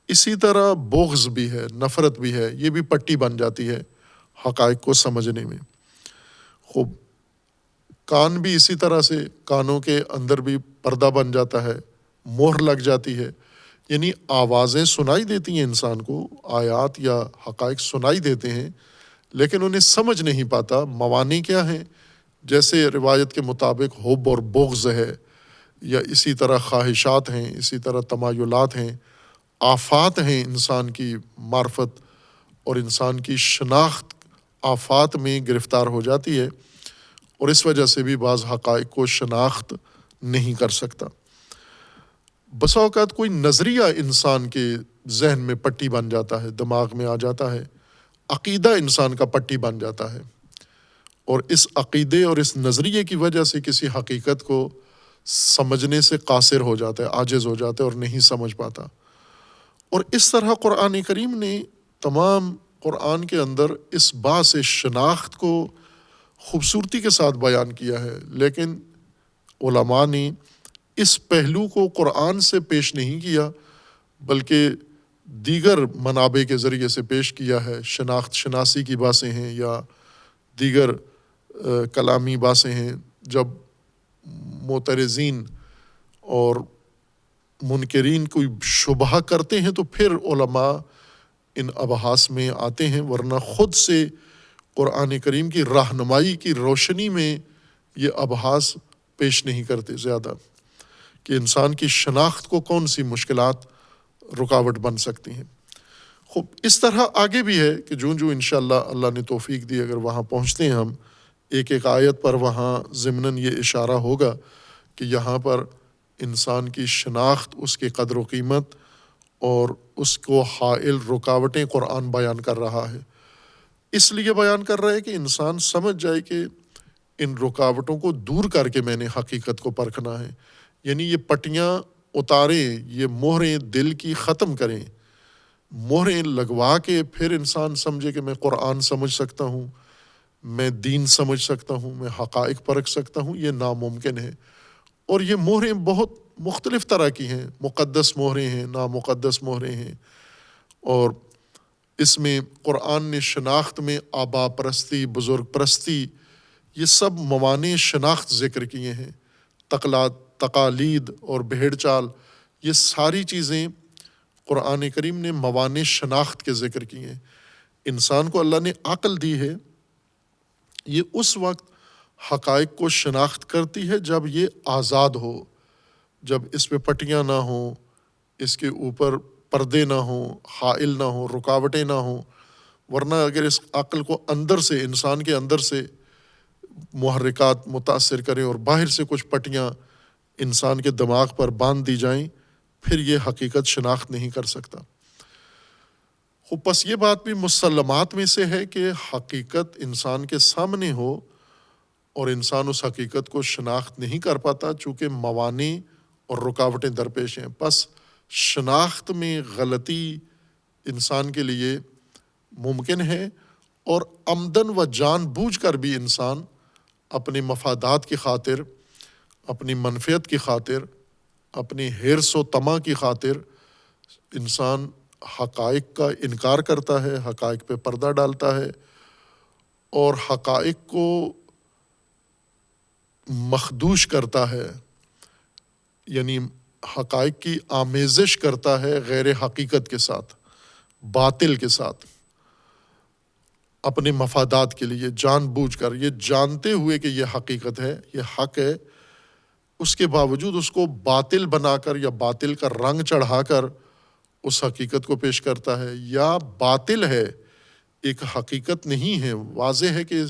اسی طرح بغض بھی ہے، نفرت بھی ہے، یہ بھی پٹی بن جاتی ہے حقائق کو سمجھنے میں۔ خوب کان بھی اسی طرح سے، کانوں کے اندر بھی پردہ بن جاتا ہے، مہر لگ جاتی ہے، یعنی آوازیں سنائی دیتی ہیں انسان کو، آیات یا حقائق سنائی دیتے ہیں، لیکن انہیں سمجھ نہیں پاتا موانع کیا ہیں۔ جیسے روایت کے مطابق حب اور بغض ہے، یا اسی طرح خواہشات ہیں، اسی طرح تمایلات ہیں، آفات ہیں انسان کی معرفت اور انسان کی شناخت آفات میں گرفتار ہو جاتی ہے، اور اس وجہ سے بھی بعض حقائق کو شناخت نہیں کر سکتا۔ بسا اوقات کوئی نظریہ انسان کے ذہن میں پٹی بن جاتا ہے، دماغ میں آ جاتا ہے، عقیدہ انسان کا پٹی بن جاتا ہے، اور اس عقیدے اور اس نظریے کی وجہ سے کسی حقیقت کو سمجھنے سے قاصر ہو جاتا ہے، عاجز ہو جاتا ہے اور نہیں سمجھ پاتا۔ اور اس طرح قرآن کریم نے تمام قرآن کے اندر اس باعث شناخت کو خوبصورتی کے ساتھ بیان کیا ہے، لیکن علماء نے اس پہلو کو قرآن سے پیش نہیں کیا بلکہ دیگر منابع کے ذریعے سے پیش کیا ہے۔ شناسی کی باتیں ہیں یا دیگر کلامی باتیں ہیں، جب معترضین اور منکرین کوئی شبہ کرتے ہیں تو پھر علماء ان ابحاث میں آتے ہیں، ورنہ خود سے قرآن کریم کی رہنمائی کی روشنی میں یہ ابحاث پیش نہیں کرتے زیادہ، کہ انسان کی شناخت کو کون سی مشکلات رکاوٹ بن سکتی ہیں۔ خوب اس طرح آگے بھی ہے کہ جو انشاءاللہ اللہ نے توفیق دی، اگر وہاں پہنچتے ہیں ہم ایک ایک آیت پر، وہاں ضمناً یہ اشارہ ہوگا کہ یہاں پر انسان کی شناخت، اس کی قدر و قیمت اور اس کو حائل رکاوٹیں قرآن بیان کر رہا ہے۔ اس لیے بیان کر رہا ہے کہ انسان سمجھ جائے کہ ان رکاوٹوں کو دور کر کے میں نے حقیقت کو پرکھنا ہے، یعنی یہ پٹیاں اتاریں، یہ مہریں دل کی ختم کریں، مہریں لگوا کے پھر انسان سمجھے کہ میں قرآن سمجھ سکتا ہوں، میں دین سمجھ سکتا ہوں، میں حقائق پرکھ سکتا ہوں، یہ ناممکن ہے۔ اور یہ مہریں بہت مختلف طرح کی ہیں، مقدس مہریں ہیں، نامقدس مہریں ہیں، اور اس میں قرآن نے شناخت میں آبا پرستی، بزرگ پرستی، یہ سب موانع شناخت ذکر کیے ہیں، تقالید اور بھیڑ چال، یہ ساری چیزیں قرآن کریم نے موانع شناخت کے ذکر کیے ہیں۔ انسان کو اللہ نے عقل دی ہے، یہ اس وقت حقائق کو شناخت کرتی ہے جب یہ آزاد ہو، جب اس پہ پٹیاں نہ ہوں، اس کے اوپر پردے نہ ہوں، حائل نہ ہوں، رکاوٹیں نہ ہوں، ورنہ اگر اس عقل کو اندر سے، انسان کے اندر سے محرکات متاثر کریں اور باہر سے کچھ پٹیاں انسان کے دماغ پر باندھ دی جائیں، پھر یہ حقیقت شناخت نہیں کر سکتا۔ خوب پس یہ بات بھی مسلمات میں سے ہے کہ حقیقت انسان کے سامنے ہو اور انسان اس حقیقت کو شناخت نہیں کر پاتا، چونکہ موانع اور رکاوٹیں درپیش ہیں۔ پس شناخت میں غلطی انسان کے لیے ممکن ہے، اور عمدن و جان بوجھ کر بھی انسان اپنے مفادات کی خاطر، اپنی منفعت کی خاطر، اپنی حرص و طمع کی خاطر انسان حقائق کا انکار کرتا ہے، حقائق پہ پردہ ڈالتا ہے اور حقائق کو مخدوش کرتا ہے، یعنی حقائق کی آمیزش کرتا ہے غیر حقیقت کے ساتھ، باطل کے ساتھ، اپنے مفادات کے لیے جان بوجھ کر، یہ جانتے ہوئے کہ یہ حقیقت ہے، یہ حق ہے، اس کے باوجود اس کو باطل بنا کر یا باطل کا رنگ چڑھا کر اس حقیقت کو پیش کرتا ہے، یا باطل ہے، ایک حقیقت نہیں ہے، واضح ہے کہ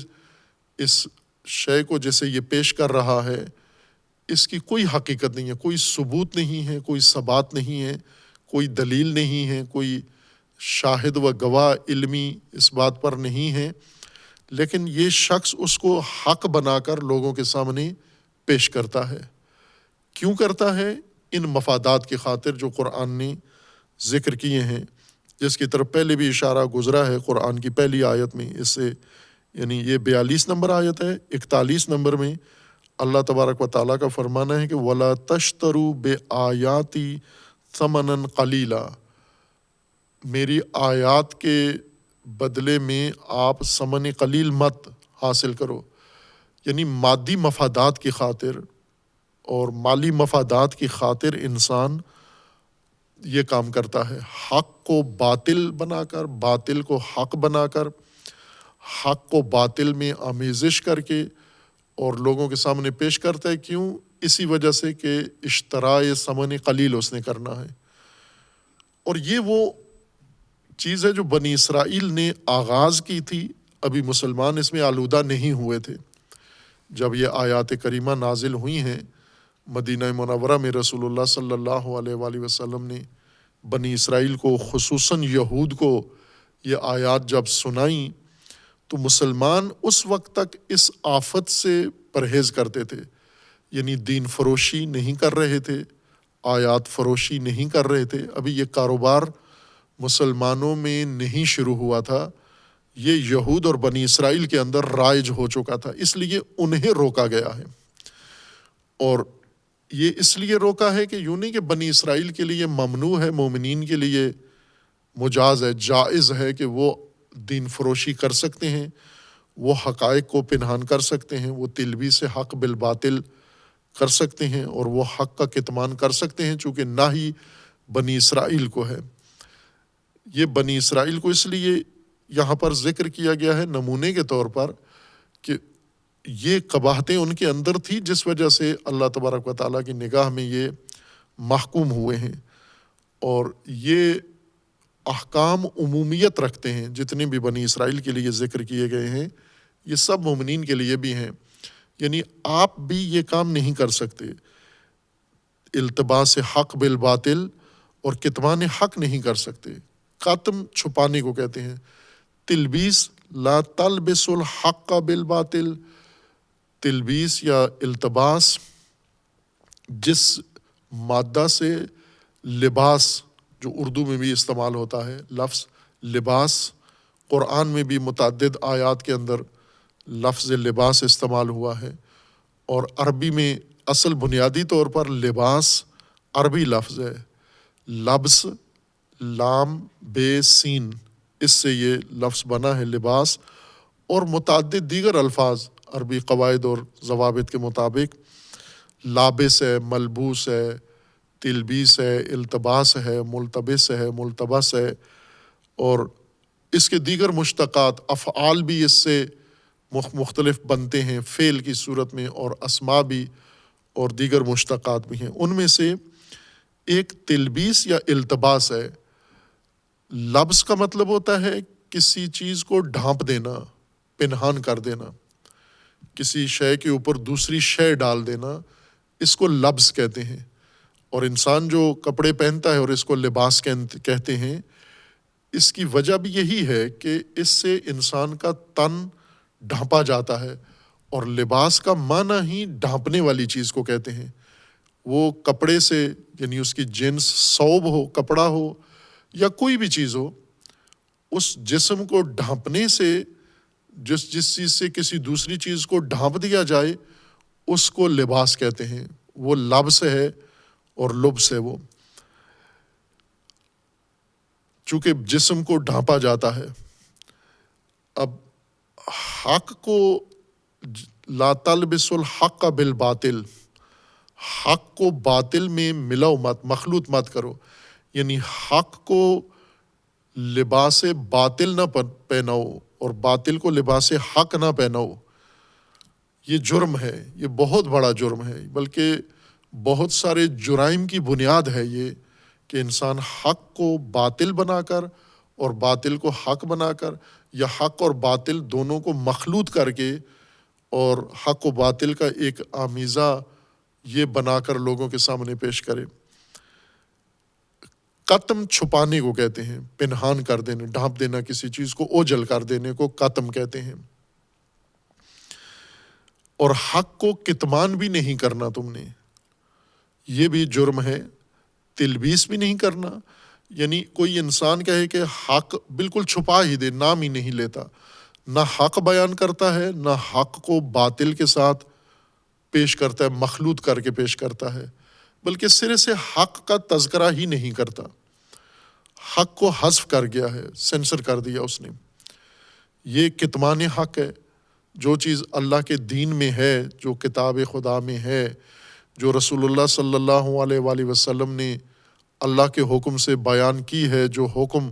اس شے کو جیسے یہ پیش کر رہا ہے اس کی کوئی حقیقت نہیں ہے، کوئی ثبوت نہیں ہے، کوئی ثبات نہیں ہے، کوئی دلیل نہیں ہے، کوئی شاہد و گواہ علمی اس بات پر نہیں ہے، لیکن یہ شخص اس کو حق بنا کر لوگوں کے سامنے پیش کرتا ہے۔ کیوں کرتا ہے؟ ان مفادات کی خاطر جو قرآن نے ذکر کیے ہیں، جس کی طرف پہلے بھی اشارہ گزرا ہے قرآن کی پہلی آیت میں، اس سے یعنی یہ 42 نمبر آیت ہے، 41 نمبر میں اللہ تبارک و تعالیٰ کا فرمانا ہے کہ وَلَا تَشْتَرُوا بِآيَاتِي ثَمَنًا قَلِيلًا، میری آیات کے بدلے میں آپ ثمن قلیل مت حاصل کرو، یعنی مادی مفادات کی خاطر اور مالی مفادات کی خاطر انسان یہ کام کرتا ہے، حق کو باطل بنا کر، باطل کو حق بنا کر، حق کو باطل میں آمیزش کر کے اور لوگوں کے سامنے پیش کرتا ہے۔ کیوں؟ اسی وجہ سے کہ اشتراء ثمن قلیل اس نے کرنا ہے۔ اور یہ وہ چیز ہے جو بنی اسرائیل نے آغاز کی تھی، ابھی مسلمان اس میں آلودہ نہیں ہوئے تھے۔ جب یہ آیات کریمہ نازل ہوئی ہیں مدینہ منورہ میں، رسول اللہ صلی اللہ علیہ وآلہ وسلم نے بنی اسرائیل کو، خصوصاً یہود کو یہ آیات جب سنائیں تو مسلمان اس وقت تک اس آفت سے پرہیز کرتے تھے، یعنی دین فروشی نہیں کر رہے تھے، آیات فروشی نہیں کر رہے تھے، ابھی یہ کاروبار مسلمانوں میں نہیں شروع ہوا تھا، یہ یہود اور بنی اسرائیل کے اندر رائج ہو چکا تھا، اس لیے انہیں روکا گیا ہے۔ اور یہ اس لیے روکا ہے کہ یوں نہیں کہ بنی اسرائیل کے لیے ممنوع ہے، مومنین کے لیے مجاز ہے، جائز ہے کہ وہ دین فروشی کر سکتے ہیں، وہ حقائق کو پنہان کر سکتے ہیں، وہ تلبیس حق بالباطل کر سکتے ہیں اور وہ حق کا کتمان کر سکتے ہیں، چونکہ نہ ہی بنی اسرائیل کو ہے۔ یہ بنی اسرائیل کو اس لیے یہاں پر ذکر کیا گیا ہے نمونے کے طور پر کہ یہ قباحتیں ان کے اندر تھی، جس وجہ سے اللہ تبارک و تعالیٰ کی نگاہ میں یہ محکوم ہوئے ہیں، اور یہ احکام عمومیت رکھتے ہیں، جتنے بھی بنی اسرائیل کے لیے ذکر کیے گئے ہیں یہ سب مومنین کے لیے بھی ہیں، یعنی آپ بھی یہ کام نہیں کر سکتے، التباس حق بالباطل اور کتمان حق نہیں کر سکتے، قاتم چھپانے کو کہتے ہیں، تلبیس لا تلبس الحق بالباطل، تلبیس یا التباس جس مادہ سے لباس، جو اردو میں بھی استعمال ہوتا ہے لفظ لباس، قرآن میں بھی متعدد آیات کے اندر لفظ لباس استعمال ہوا ہے، اور عربی میں اصل بنیادی طور پر لباس عربی لفظ ہے، لبس لام بے سین، اس سے یہ لفظ بنا ہے لباس، اور متعدد دیگر الفاظ عربی قواعد اور ضوابط کے مطابق لابس ہے، ملبوس ہے، تلبیس ہے، التباس ہے، ملتبس ہے، ملتبس ہے، اور اس کے دیگر مشتقات افعال بھی اس سے مختلف بنتے ہیں فعل کی صورت میں، اور اسماء بھی اور دیگر مشتقات بھی ہیں۔ ان میں سے ایک تلبیس یا التباس ہے۔ لبس کا مطلب ہوتا ہے کسی چیز کو ڈھانپ دینا، پنہان کر دینا، کسی شے کے اوپر دوسری شے ڈال دینا، اس کو لبس کہتے ہیں۔ اور انسان جو کپڑے پہنتا ہے اور اس کو لباس کہتے ہیں، اس کی وجہ بھی یہی ہے کہ اس سے انسان کا تن ڈھانپا جاتا ہے، اور لباس کا معنی ہی ڈھانپنے والی چیز کو کہتے ہیں۔ وہ کپڑے سے، یعنی اس کی جنس ثوب ہو، کپڑا ہو یا کوئی بھی چیز ہو، اس جسم کو ڈھانپنے سے، جس چیز سے کسی دوسری چیز کو ڈھانپ دیا جائے، اس کو لباس کہتے ہیں۔ وہ لبس ہے اور لبس ہے وہ۔ چونکہ جسم کو ڈھانپا جاتا ہے. اب حق کو لا تلبسوا الحق بالباطل، حق کو باطل میں ملاؤ مت، مخلوط مت کرو. یعنی حق کو لباس باطل نہ پہناؤ اور باطل کو لباس حق نہ پہناؤ. یہ جرم ہے، یہ بہت بڑا جرم ہے، بلکہ بہت سارے جرائم کی بنیاد ہے یہ کہ انسان حق کو باطل بنا کر اور باطل کو حق بنا کر، یا حق اور باطل دونوں کو مخلوط کر کے اور حق و باطل کا ایک آمیزہ یہ بنا کر لوگوں کے سامنے پیش کرے. قتم چھپانے کو کہتے ہیں، پنہان کر دینا، ڈھانپ دینا، کسی چیز کو اوجھل کر دینے کو قتم کہتے ہیں. اور حق کو کتمان بھی نہیں کرنا تم نے، یہ بھی جرم ہے. تلبیس بھی نہیں کرنا، یعنی کوئی انسان کہے کہ حق بالکل چھپا ہی دے، نام ہی نہیں لیتا، نہ حق بیان کرتا ہے نہ حق کو باطل کے ساتھ پیش کرتا ہے، مخلوط کر کے پیش کرتا ہے، بلکہ سرے سے حق کا تذکرہ ہی نہیں کرتا. حق کو حذف کر گیا ہے، سینسر کر دیا اس نے. یہ کتمان حق ہے. جو چیز اللہ کے دین میں ہے، جو کتاب خدا میں ہے، جو رسول اللہ صلی اللہ علیہ وآلہ وسلم نے اللہ کے حکم سے بیان کی ہے، جو حکم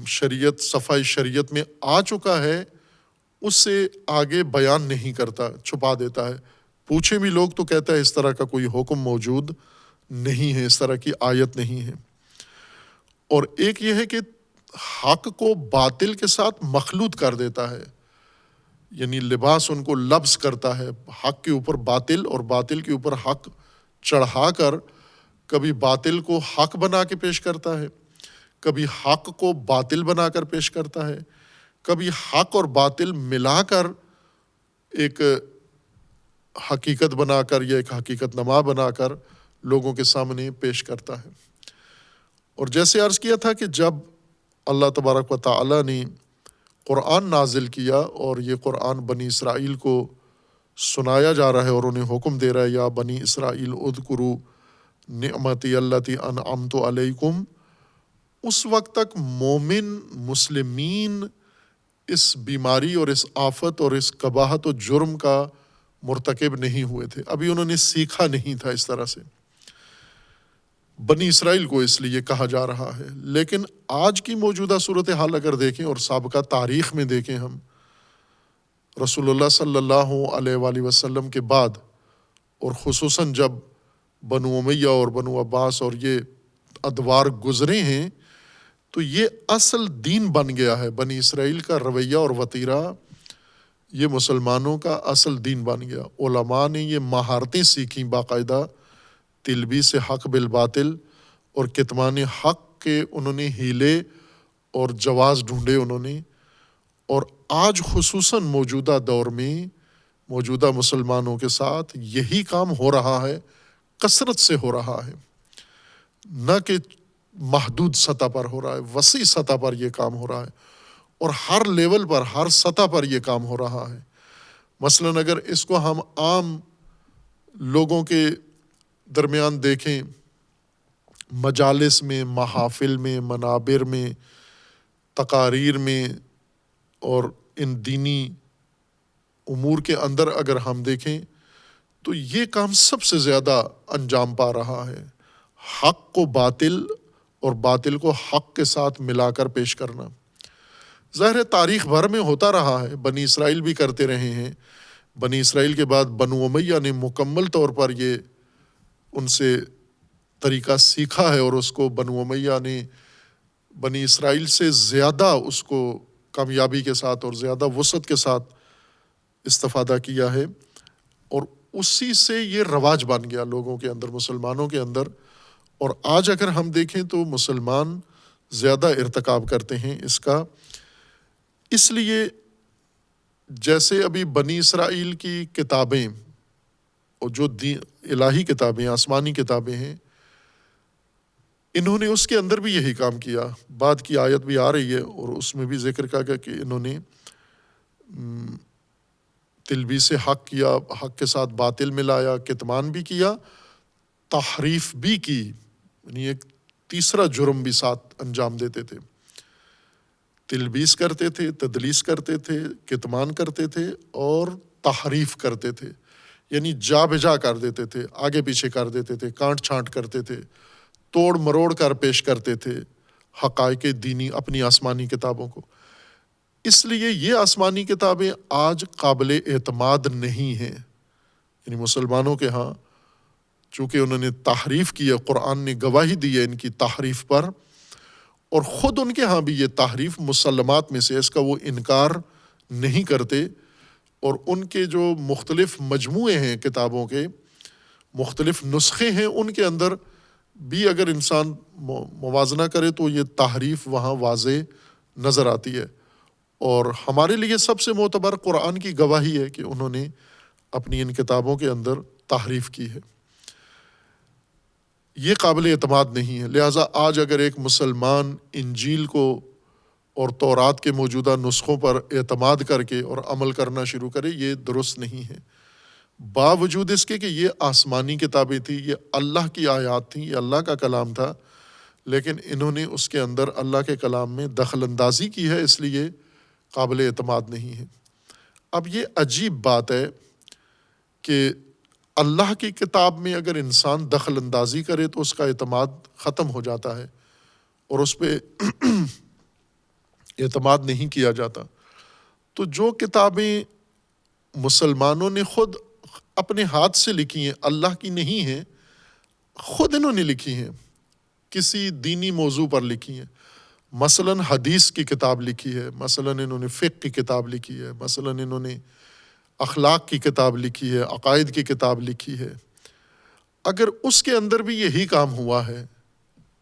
شریعت صفحہ شریعت میں آ چکا ہے، اس سے آگے بیان نہیں کرتا، چھپا دیتا ہے. پوچھے بھی لوگ تو کہتا ہے اس طرح کا کوئی حکم موجود نہیں ہے، اس طرح کی آیت نہیں ہے. اور ایک یہ ہے کہ حق کو باطل کے ساتھ مخلوط کر دیتا ہے، یعنی لباس ان کو لبس کرتا ہے، حق کے اوپر باطل اور باطل کے اوپر حق چڑھا کر کبھی باطل کو حق بنا کے پیش کرتا ہے، کبھی حق کو باطل بنا کر پیش کرتا ہے، کبھی حق اور باطل ملا کر ایک حقیقت بنا کر یا ایک حقیقت نما بنا کر لوگوں کے سامنے پیش کرتا ہے. اور جیسے عرض کیا تھا کہ جب اللہ تبارک و تعالیٰ نے قرآن نازل کیا اور یہ قرآن بنی اسرائیل کو سنایا جا رہا ہے اور انہیں حکم دے رہا ہے، یا بنی اسرائیل اذکروا نعمتی التی انعمت علیکم، اس وقت تک مومن مسلمین اس بیماری اور اس آفت اور اس قباحت و جرم کا مرتکب نہیں ہوئے تھے. ابھی انہوں نے سیکھا نہیں تھا اس طرح سے. بنی اسرائیل کو اس لیے کہا جا رہا ہے. لیکن آج کی موجودہ صورتحال اگر دیکھیں اور سابقہ تاریخ میں دیکھیں ہم، رسول اللہ صلی اللہ علیہ وآلہ وسلم کے بعد، اور خصوصاً جب بنو امیہ اور بنو عباس اور یہ ادوار گزرے ہیں، تو یہ اصل دین بن گیا ہے. بنی اسرائیل کا رویہ اور وتیرہ یہ مسلمانوں کا اصل دین بن گیا. علماء نے یہ مہارتیں سیکھیں باقاعدہ، تلبیس حق بالباطل اور کتمان حق کے انہوں نے ہیلے اور جواز ڈھونڈے انہوں نے. اور آج خصوصاً موجودہ دور میں موجودہ مسلمانوں کے ساتھ یہی کام ہو رہا ہے، کثرت سے ہو رہا ہے، نہ کہ محدود سطح پر ہو رہا ہے، وسیع سطح پر یہ کام ہو رہا ہے، اور ہر لیول پر، ہر سطح پر یہ کام ہو رہا ہے. مثلاً اگر اس کو ہم عام لوگوں کے درمیان دیکھیں، مجالس میں، محافل میں، منابر میں، تقاریر میں اور ان دینی امور کے اندر اگر ہم دیکھیں تو یہ کام سب سے زیادہ انجام پا رہا ہے، حق کو باطل اور باطل کو حق کے ساتھ ملا کر پیش کرنا. ظاہر تاریخ بھر میں ہوتا رہا ہے، بنی اسرائیل بھی کرتے رہے ہیں. بنی اسرائیل کے بعد بنو امیہ نے مکمل طور پر یہ ان سے طریقہ سیکھا ہے، اور اس کو بنو امیہ نے بنی اسرائیل سے زیادہ اس کو کامیابی کے ساتھ اور زیادہ وسعت کے ساتھ استفادہ کیا ہے، اور اسی سے یہ رواج بن گیا لوگوں کے اندر، مسلمانوں کے اندر. اور آج اگر ہم دیکھیں تو مسلمان زیادہ ارتکاب کرتے ہیں اس کا. اس لیے جیسے ابھی بنی اسرائیل کی کتابیں اور جو الہی کتابیں، آسمانی کتابیں ہیں، انہوں نے اس کے اندر بھی یہی کام کیا. بعد کی آیت بھی آ رہی ہے اور اس میں بھی ذکر کیا گیا کہ انہوں نے تلبیس حق کیا، حق کے ساتھ باطل ملایا، کتمان بھی کیا، تحریف بھی کی. یعنی ایک تیسرا جرم بھی ساتھ انجام دیتے تھے، تلبیس کرتے تھے، تدلیس کرتے تھے، کتمان کرتے تھے اور تحریف کرتے تھے، یعنی جا بجا کر دیتے تھے، آگے پیچھے کر دیتے تھے، کانٹ چھانٹ کرتے تھے، توڑ مروڑ کر پیش کرتے تھے حقائق دینی اپنی آسمانی کتابوں کو۔ اس لیے یہ آسمانی کتابیں آج قابل اعتماد نہیں ہیں، یعنی مسلمانوں کے ہاں چونکہ انہوں نے تحریف کی ہے، قرآن نے گواہی دی ہے ان کی تحریف پر، اور خود ان کے ہاں بھی یہ تحریف مسلمات میں سے، اس کا وہ انکار نہیں کرتے، اور ان کے جو مختلف مجموعے ہیں کتابوں کے، مختلف نسخے ہیں، ان کے اندر بھی اگر انسان موازنہ کرے تو یہ تحریف وہاں واضح نظر آتی ہے۔ اور ہمارے لیے سب سے معتبر قرآن کی گواہی ہے کہ انہوں نے اپنی ان کتابوں کے اندر تحریف کی ہے، یہ قابل اعتماد نہیں ہے۔ لہٰذا آج اگر ایک مسلمان انجیل کو اور تورات کے موجودہ نسخوں پر اعتماد کر کے اور عمل کرنا شروع کرے، یہ درست نہیں ہے، باوجود اس کے کہ یہ آسمانی کتابیں تھیں، یہ اللہ کی آیات تھیں، یہ اللہ کا کلام تھا، لیکن انہوں نے اس کے اندر اللہ کے کلام میں دخل اندازی کی ہے، اس لیے قابل اعتماد نہیں ہے۔ اب یہ عجیب بات ہے کہ اللہ کی کتاب میں اگر انسان دخل اندازی کرے تو اس کا اعتماد ختم ہو جاتا ہے اور اس پہ اعتماد نہیں کیا جاتا۔ تو جو کتابیں مسلمانوں نے خود اپنے ہاتھ سے لکھی ہیں، اللہ کی نہیں ہیں، خود انہوں نے لکھی ہیں، کسی دینی موضوع پر لکھی ہیں، مثلاً حدیث کی کتاب لکھی ہے، مثلاً انہوں نے فقہ کی کتاب لکھی ہے، مثلاً انہوں نے اخلاق کی کتاب لکھی ہے، عقائد کی کتاب لکھی ہے، اگر اس کے اندر بھی یہی کام ہوا ہے،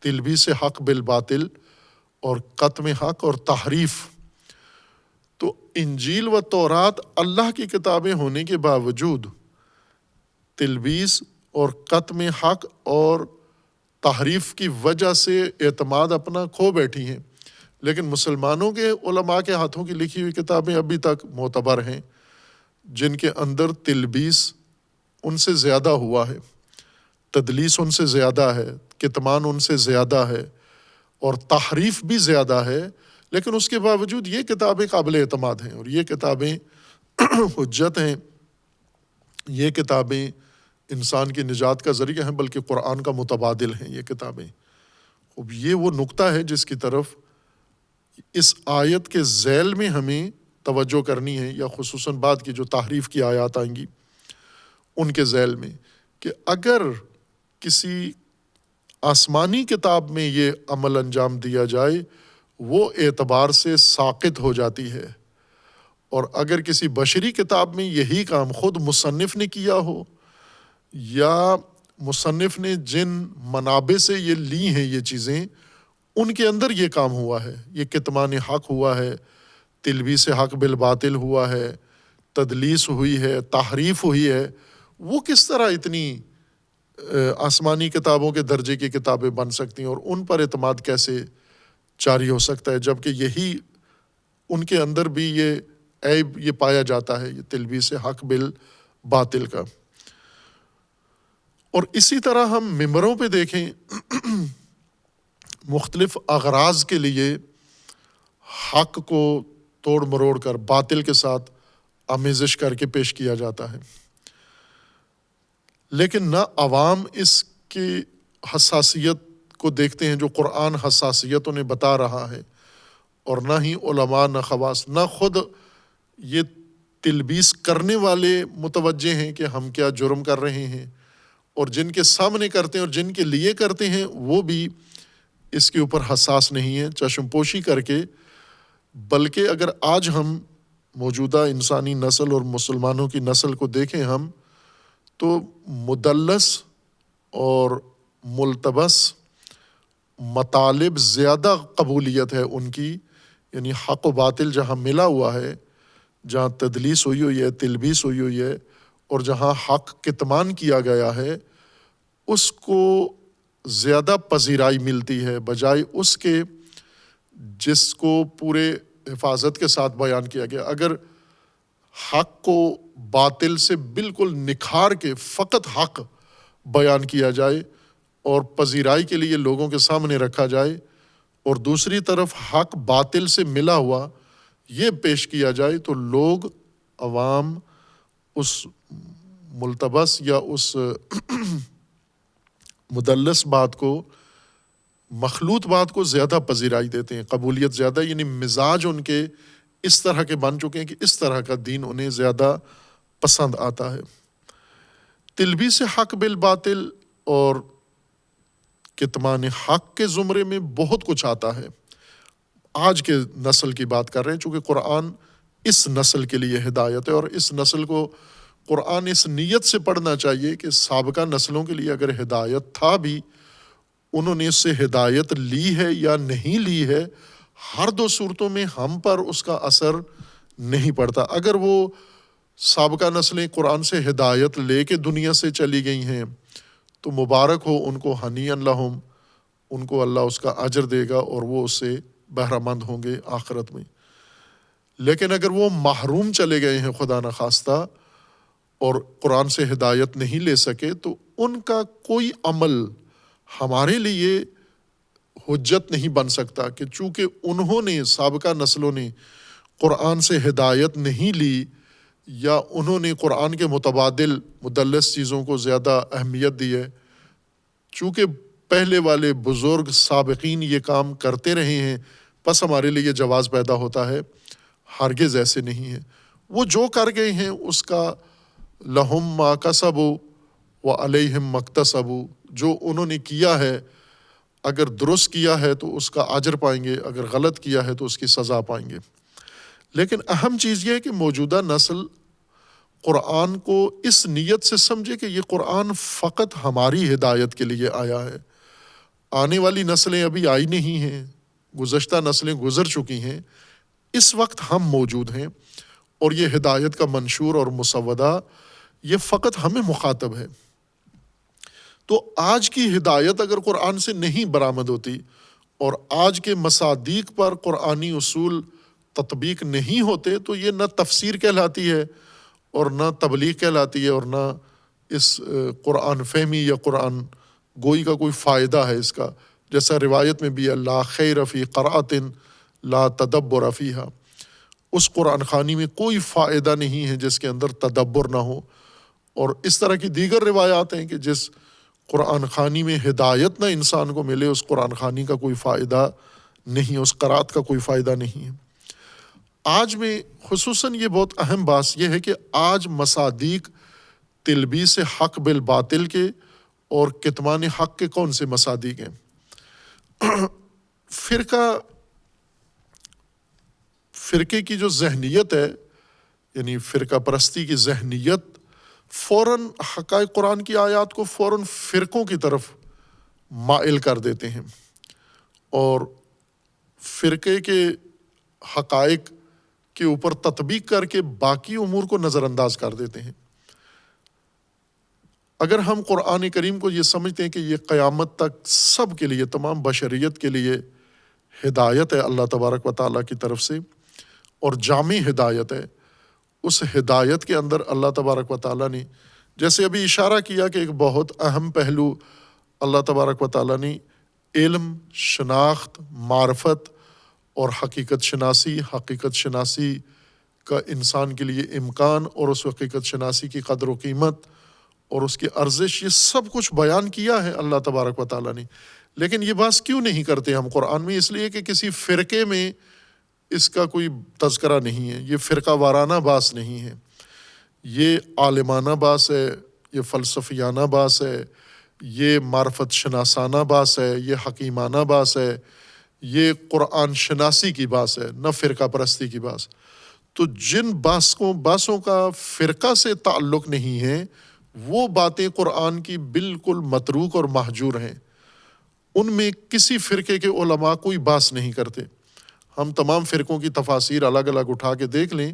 تلبیس حق بالباطل اور قتم حق اور تحریف، تو انجیل و تورات اللہ کی کتابیں ہونے کے باوجود تلبیس اور قتم حق اور تحریف کی وجہ سے اعتماد اپنا کھو بیٹھی ہیں، لیکن مسلمانوں کے علماء کے ہاتھوں کی لکھی ہوئی کتابیں ابھی تک معتبر ہیں، جن کے اندر تلبیس ان سے زیادہ ہوا ہے، تدلیس ان سے زیادہ ہے، کتمان ان سے زیادہ ہے اور تحریف بھی زیادہ ہے، لیکن اس کے باوجود یہ کتابیں قابل اعتماد ہیں اور یہ کتابیں حجت ہیں، یہ کتابیں انسان کی نجات کا ذریعہ ہیں، بلکہ قرآن کا متبادل ہیں یہ کتابیں۔ اب یہ وہ نقطہ ہے جس کی طرف اس آیت کے ذیل میں ہمیں توجہ کرنی ہے، یا خصوصاً بعد کی جو تحریف کی آیات آئیں گی ان کے ذیل میں، کہ اگر کسی آسمانی کتاب میں یہ عمل انجام دیا جائے وہ اعتبار سے ساقط ہو جاتی ہے، اور اگر کسی بشری کتاب میں یہی کام خود مصنف نے کیا ہو یا مصنف نے جن منابع سے یہ لی ہیں یہ چیزیں، ان کے اندر یہ کام ہوا ہے، یہ کتمان حق ہوا ہے، تلبیس حق بالباطل ہوا ہے، تدلیس ہوئی ہے، تحریف ہوئی ہے، وہ کس طرح اتنی آسمانی کتابوں کے درجے کی کتابیں بن سکتی ہیں اور ان پر اعتماد کیسے جاری ہو سکتا ہے، جبکہ یہی ان کے اندر بھی یہ عیب یہ پایا جاتا ہے، یہ تلبیس حق بالباطل کا۔ اور اسی طرح ہم ممبروں پہ دیکھیں، مختلف اغراض کے لیے حق کو توڑ مروڑ کر باطل کے ساتھ آمیزش کر کے پیش کیا جاتا ہے، لیکن نہ عوام اس کی حساسیت کو دیکھتے ہیں جو قرآن حساسیت انہیں بتا رہا ہے، اور نہ ہی علماء، نہ خواص، نہ خود یہ تلبیس کرنے والے متوجہ ہیں کہ ہم کیا جرم کر رہے ہیں، اور جن کے سامنے کرتے ہیں اور جن کے لیے کرتے ہیں وہ بھی اس کے اوپر حساس نہیں ہیں، چشم پوشی کر کے۔ بلکہ اگر آج ہم موجودہ انسانی نسل اور مسلمانوں کی نسل کو دیکھیں ہم، تو مدلس اور ملتبس مطالب زیادہ قبولیت ہے ان کی، یعنی حق و باطل جہاں ملا ہوا ہے، جہاں تدلیس ہوئی ہوئی ہے، تلبیس ہوئی ہوئی ہے، اور جہاں حق کتمان کیا گیا ہے، اس کو زیادہ پذیرائی ملتی ہے بجائے اس کے جس کو پورے حفاظت کے ساتھ بیان کیا گیا۔ اگر حق کو باطل سے بالکل نکھار کے فقط حق بیان کیا جائے اور پذیرائی کے لیے لوگوں کے سامنے رکھا جائے، اور دوسری طرف حق باطل سے ملا ہوا یہ پیش کیا جائے، تو لوگ، عوام اس ملتبس یا اس مدلس بات کو، مخلوط بات کو زیادہ پذیرائی دیتے ہیں، قبولیت زیادہ، یعنی مزاج ان کے اس طرح کے بن چکے ہیں کہ اس طرح کا دین انہیں زیادہ پسند آتا ہے۔ تلبیس حق بالباطل اور کتمان حق کے زمرے میں بہت کچھ آتا ہے۔ آج کے نسل کی بات کر رہے ہیں، چونکہ قرآن اس نسل کے لیے ہدایت ہے، اور اس نسل کو قرآن اس نیت سے پڑھنا چاہیے کہ سابقہ نسلوں کے لیے اگر ہدایت تھا بھی، انہوں نے اس سے ہدایت لی ہے یا نہیں لی ہے، ہر دو صورتوں میں ہم پر اس کا اثر نہیں پڑتا۔ اگر وہ سابقہ نسلیں قرآن سے ہدایت لے کے دنیا سے چلی گئی ہیں تو مبارک ہو ان کو، ہنیئا لہم، ان کو اللہ اس کا اجر دے گا اور وہ اس سے بہرہ مند ہوں گے آخرت میں۔ لیکن اگر وہ محروم چلے گئے ہیں خدا نخواستہ اور قرآن سے ہدایت نہیں لے سکے، تو ان کا کوئی عمل ہمارے لیے حجت نہیں بن سکتا، کہ چونکہ انہوں نے، سابقہ نسلوں نے قرآن سے ہدایت نہیں لی، یا انہوں نے قرآن کے متبادل مدلس چیزوں کو زیادہ اہمیت دی ہے، چونکہ پہلے والے بزرگ سابقین یہ کام کرتے رہے ہیں، بس ہمارے لیے جواز پیدا ہوتا ہے۔ ہرگز ایسے نہیں ہے۔ وہ جو کر گئے ہیں اس کا لہم ما کسبوا وعلیہم ما اکتسبوا، جو انہوں نے کیا ہے، اگر درست کیا ہے تو اس کا اجر پائیں گے، اگر غلط کیا ہے تو اس کی سزا پائیں گے۔ لیکن اہم چیز یہ ہے کہ موجودہ نسل قرآن کو اس نیت سے سمجھے کہ یہ قرآن فقط ہماری ہدایت کے لیے آیا ہے۔ آنے والی نسلیں ابھی آئی نہیں ہیں، گزشتہ نسلیں گزر چکی ہیں، اس وقت ہم موجود ہیں، اور یہ ہدایت کا منشور اور مسودہ یہ فقط ہمیں مخاطب ہے۔ تو آج کی ہدایت اگر قرآن سے نہیں برآمد ہوتی اور آج کے مصادیق پر قرآنی اصول تطبیق نہیں ہوتے، تو یہ نہ تفسیر کہلاتی ہے اور نہ تبلیغ کہلاتی ہے، اور نہ اس قرآن فہمی یا قرآن گوئی کا کوئی فائدہ ہے اس کا۔ جیسا روایت میں بھی ہے، لا خیر فی قرأۃ لا تدبر فیہا، اس قرآن خوانی میں کوئی فائدہ نہیں ہے جس کے اندر تدبر نہ ہو۔ اور اس طرح کی دیگر روایات ہیں کہ جس قرآن خوانی میں ہدایت نہ انسان کو ملے، اس قرآن خوانی کا کوئی فائدہ نہیں، اس قرأت کا کوئی فائدہ نہیں ہے۔ آج میں خصوصاً یہ بہت اہم بات یہ ہے کہ آج مصادیق تلبیس حق بالباطل کے اور کتمان حق کے کون سے مصادیق ہیں؟ فرقے کی جو ذہنیت ہے، یعنی فرقہ پرستی کی ذہنیت، فوراً حقائق قرآن کی آیات کو فوراً فرقوں کی طرف مائل کر دیتے ہیں، اور فرقے کے حقائق کے اوپر تطبیق کر کے باقی امور کو نظر انداز کر دیتے ہیں۔ اگر ہم قرآن کریم کو یہ سمجھتے ہیں کہ یہ قیامت تک سب کے لیے، تمام بشریت کے لیے ہدایت ہے اللہ تبارک و تعالیٰ کی طرف سے، اور جامع ہدایت ہے، اس ہدایت کے اندر اللہ تبارک و تعالیٰ نے، جیسے ابھی اشارہ کیا کہ ایک بہت اہم پہلو اللہ تبارک و تعالیٰ نے علم، شناخت، معرفت اور حقیقت شناسی کا انسان کے لیے امکان، اور اس حقیقت شناسی کی قدر و قیمت اور اس کی ارزش، یہ سب کچھ بیان کیا ہے اللہ تبارک و تعالیٰ نے۔ لیکن یہ بات کیوں نہیں کرتے ہم قرآن میں؟ اس لیے کہ کسی فرقے میں اس کا کوئی تذکرہ نہیں ہے، یہ فرقہ وارانہ باس نہیں ہے، یہ عالمانہ باس ہے، یہ فلسفیانہ باس ہے، یہ معرفت شناسانہ باس ہے، یہ حکیمانہ باس ہے، یہ قرآن شناسی کی باس ہے، نہ فرقہ پرستی کی باس۔ تو جن باسوں کا فرقہ سے تعلق نہیں ہے، وہ باتیں قرآن کی بالکل متروک اور مہجور ہیں، ان میں کسی فرقے کے علماء کوئی باس نہیں کرتے۔ ہم تمام فرقوں کی تفاسیر الگ الگ اٹھا کے دیکھ لیں،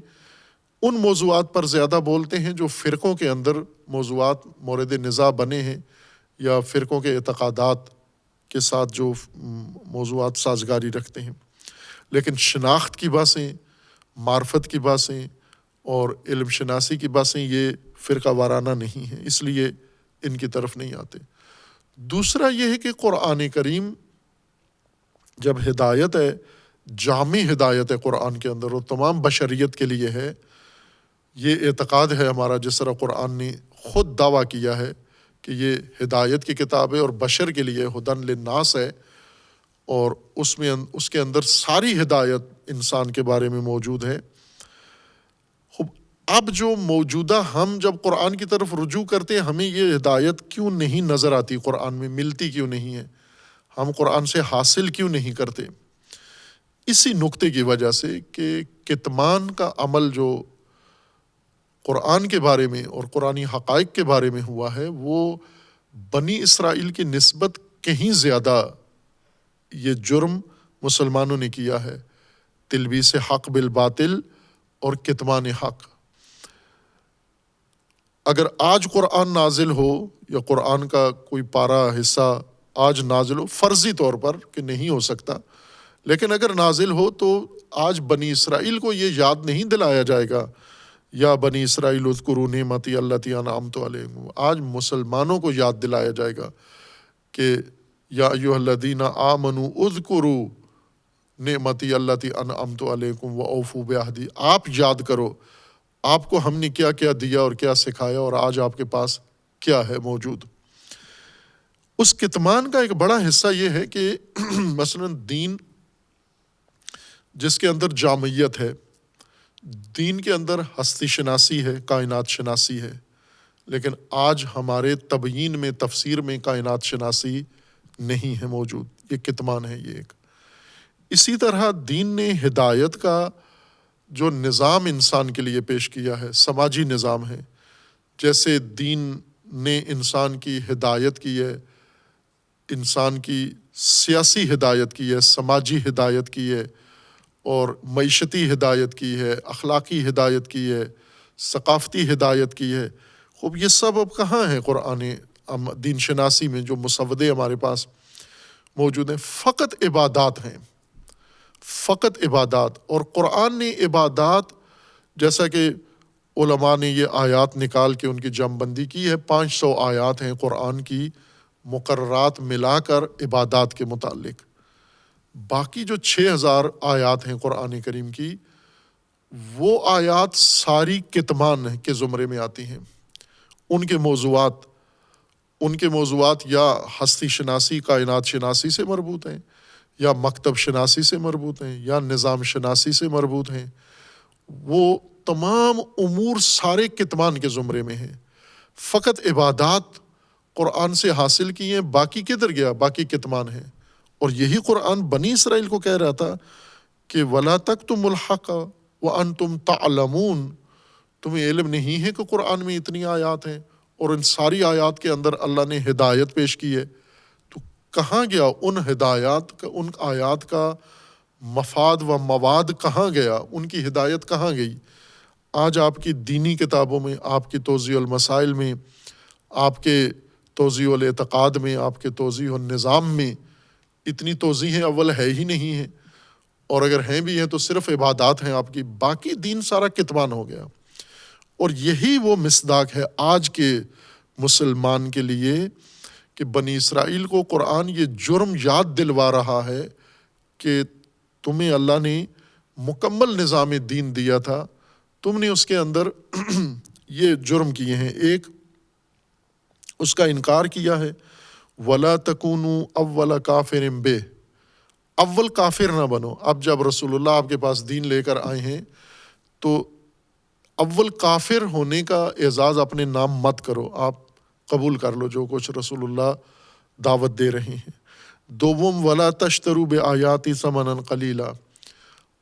ان موضوعات پر زیادہ بولتے ہیں جو فرقوں کے اندر موضوعات مورد نزاع بنے ہیں، یا فرقوں کے اعتقادات کے ساتھ جو موضوعات سازگاری رکھتے ہیں۔ لیکن شناخت کی باتیں، معرفت کی باتیں اور علم شناسی کی باتیں یہ فرقہ وارانہ نہیں ہیں، اس لیے ان کی طرف نہیں آتے۔ دوسرا یہ ہے کہ قرآن کریم جب ہدایت ہے، جامع ہدایت ہے قرآن کے اندر، وہ تمام بشریت کے لیے ہے، یہ اعتقاد ہے ہمارا، جس طرح قرآن نے خود دعویٰ کیا ہے کہ یہ ہدایت کی کتاب ہے اور بشر کے لیے ہدن للناس ہے، اور اس کے اندر ساری ہدایت انسان کے بارے میں موجود ہے۔ اب جو موجودہ ہم جب قرآن کی طرف رجوع کرتے ہیں، ہمیں یہ ہدایت کیوں نہیں نظر آتی، قرآن میں ملتی کیوں نہیں ہے، ہم قرآن سے حاصل کیوں نہیں کرتے؟ اسی نقطے کی وجہ سے کہ کتمان کا عمل جو قرآن کے بارے میں اور قرآنی حقائق کے بارے میں ہوا ہے، وہ بنی اسرائیل کی نسبت کہیں زیادہ یہ جرم مسلمانوں نے کیا ہے، تلبیس حق بالباطل اور کتمان حق۔ اگر آج قرآن نازل ہو یا قرآن کا کوئی پارہ حصہ آج نازل ہو، فرضی طور پر کہ نہیں ہو سکتا، لیکن اگر نازل ہو تو آج بنی اسرائیل کو یہ یاد نہیں دلایا جائے گا، یا بنی اسرائیل اذکروا نعمتی التی انعمت علیکم، آج مسلمانوں کو یاد دلایا جائے گا کہ یا ایھا الذین آمنوا اذکروا نعمتی التی انعمت علیکم واوفوا بعہدی، آپ یاد کرو آپ کو ہم نے کیا کیا دیا اور کیا سکھایا، اور آج آپ کے پاس کیا ہے موجود۔ اس کتمان کا ایک بڑا حصہ یہ ہے کہ مثلا دین جس کے اندر جامعیت ہے، دین کے اندر ہستی شناسی ہے، کائنات شناسی ہے، لیکن آج ہمارے تبیین میں، تفسیر میں کائنات شناسی نہیں ہے موجود، یہ کتمان ہے یہ ایک۔ اسی طرح دین نے ہدایت کا جو نظام انسان کے لیے پیش کیا ہے، سماجی نظام ہے، جیسے دین نے انسان کی ہدایت کی ہے، انسان کی سیاسی ہدایت کی ہے، سماجی ہدایت کی ہے، اور معیشتی ہدایت کی ہے، اخلاقی ہدایت کی ہے، ثقافتی ہدایت کی ہے۔ خوب یہ سب اب کہاں ہے قرآن دین شناسی میں جو مسودے ہمارے پاس موجود ہیں؟ فقط عبادات ہیں، فقط عبادات۔ اور قرآن نے عبادات، جیسا کہ علماء نے یہ آیات نکال کے ان کی جمع بندی کی ہے، 500 آیات ہیں قرآن کی مقررات ملا کر عبادات کے متعلق۔ باقی جو 6000 آیات ہیں قرآن کریم کی، وہ آیات ساری کتمان کے زمرے میں آتی ہیں۔ ان کے موضوعات یا ہستی شناسی، کائنات شناسی سے مربوط ہیں، یا مکتب شناسی سے مربوط ہیں، یا نظام شناسی سے مربوط ہیں۔ وہ تمام امور سارے کتمان کے زمرے میں ہیں۔ فقط عبادات قرآن سے حاصل کی ہیں، باقی کدھر گیا؟ باقی کتمان ہیں۔ اور یہی قرآن بنی اسرائیل کو کہہ رہا تھا کہ وَلَا تَكْتُمُوا الْحَقَّ وَأَنْتُمْ تَعْلَمُونَ، تمہیں علم نہیں ہے کہ قرآن میں اتنی آیات ہیں، اور ان ساری آیات کے اندر اللہ نے ہدایت پیش کی ہے۔ تو کہاں گیا ان ہدایات کا، ان آیات کا مفاد و مواد کہاں گیا؟ ان کی ہدایت کہاں گئی؟ آج آپ کی دینی کتابوں میں، آپ کی توضیح المسائل میں، آپ کے توضیح الاعتقاد میں، آپ کے توضیح النظام میں اتنی توضیحیں اول ہے ہی نہیں ہیں، اور اگر ہیں بھی ہیں تو صرف عبادات ہیں آپ کی، باقی دین سارا کتمان ہو گیا۔ اور یہی وہ مصداق ہے آج کے مسلمان کے لیے کہ بنی اسرائیل کو قرآن یہ جرم یاد دلوا رہا ہے کہ تمہیں اللہ نے مکمل نظام دین دیا تھا، تم نے اس کے اندر یہ جرم کیے ہیں۔ ایک، اس کا انکار کیا ہے، وَلَا تَكُونُوا أَوَّلَ كَافِرٍ بِهِ، اول کافر نہ بنو۔ اب جب رسول اللہ آپ کے پاس دین لے کر آئے ہیں تو اول کافر ہونے کا اعزاز اپنے نام مت کرو، آپ قبول کر لو جو کچھ رسول اللہ دعوت دے رہے ہیں۔ دوم، وَلَا تَشْتَرُوا بِآيَاتِي ثَمَنًا قَلِيلًا،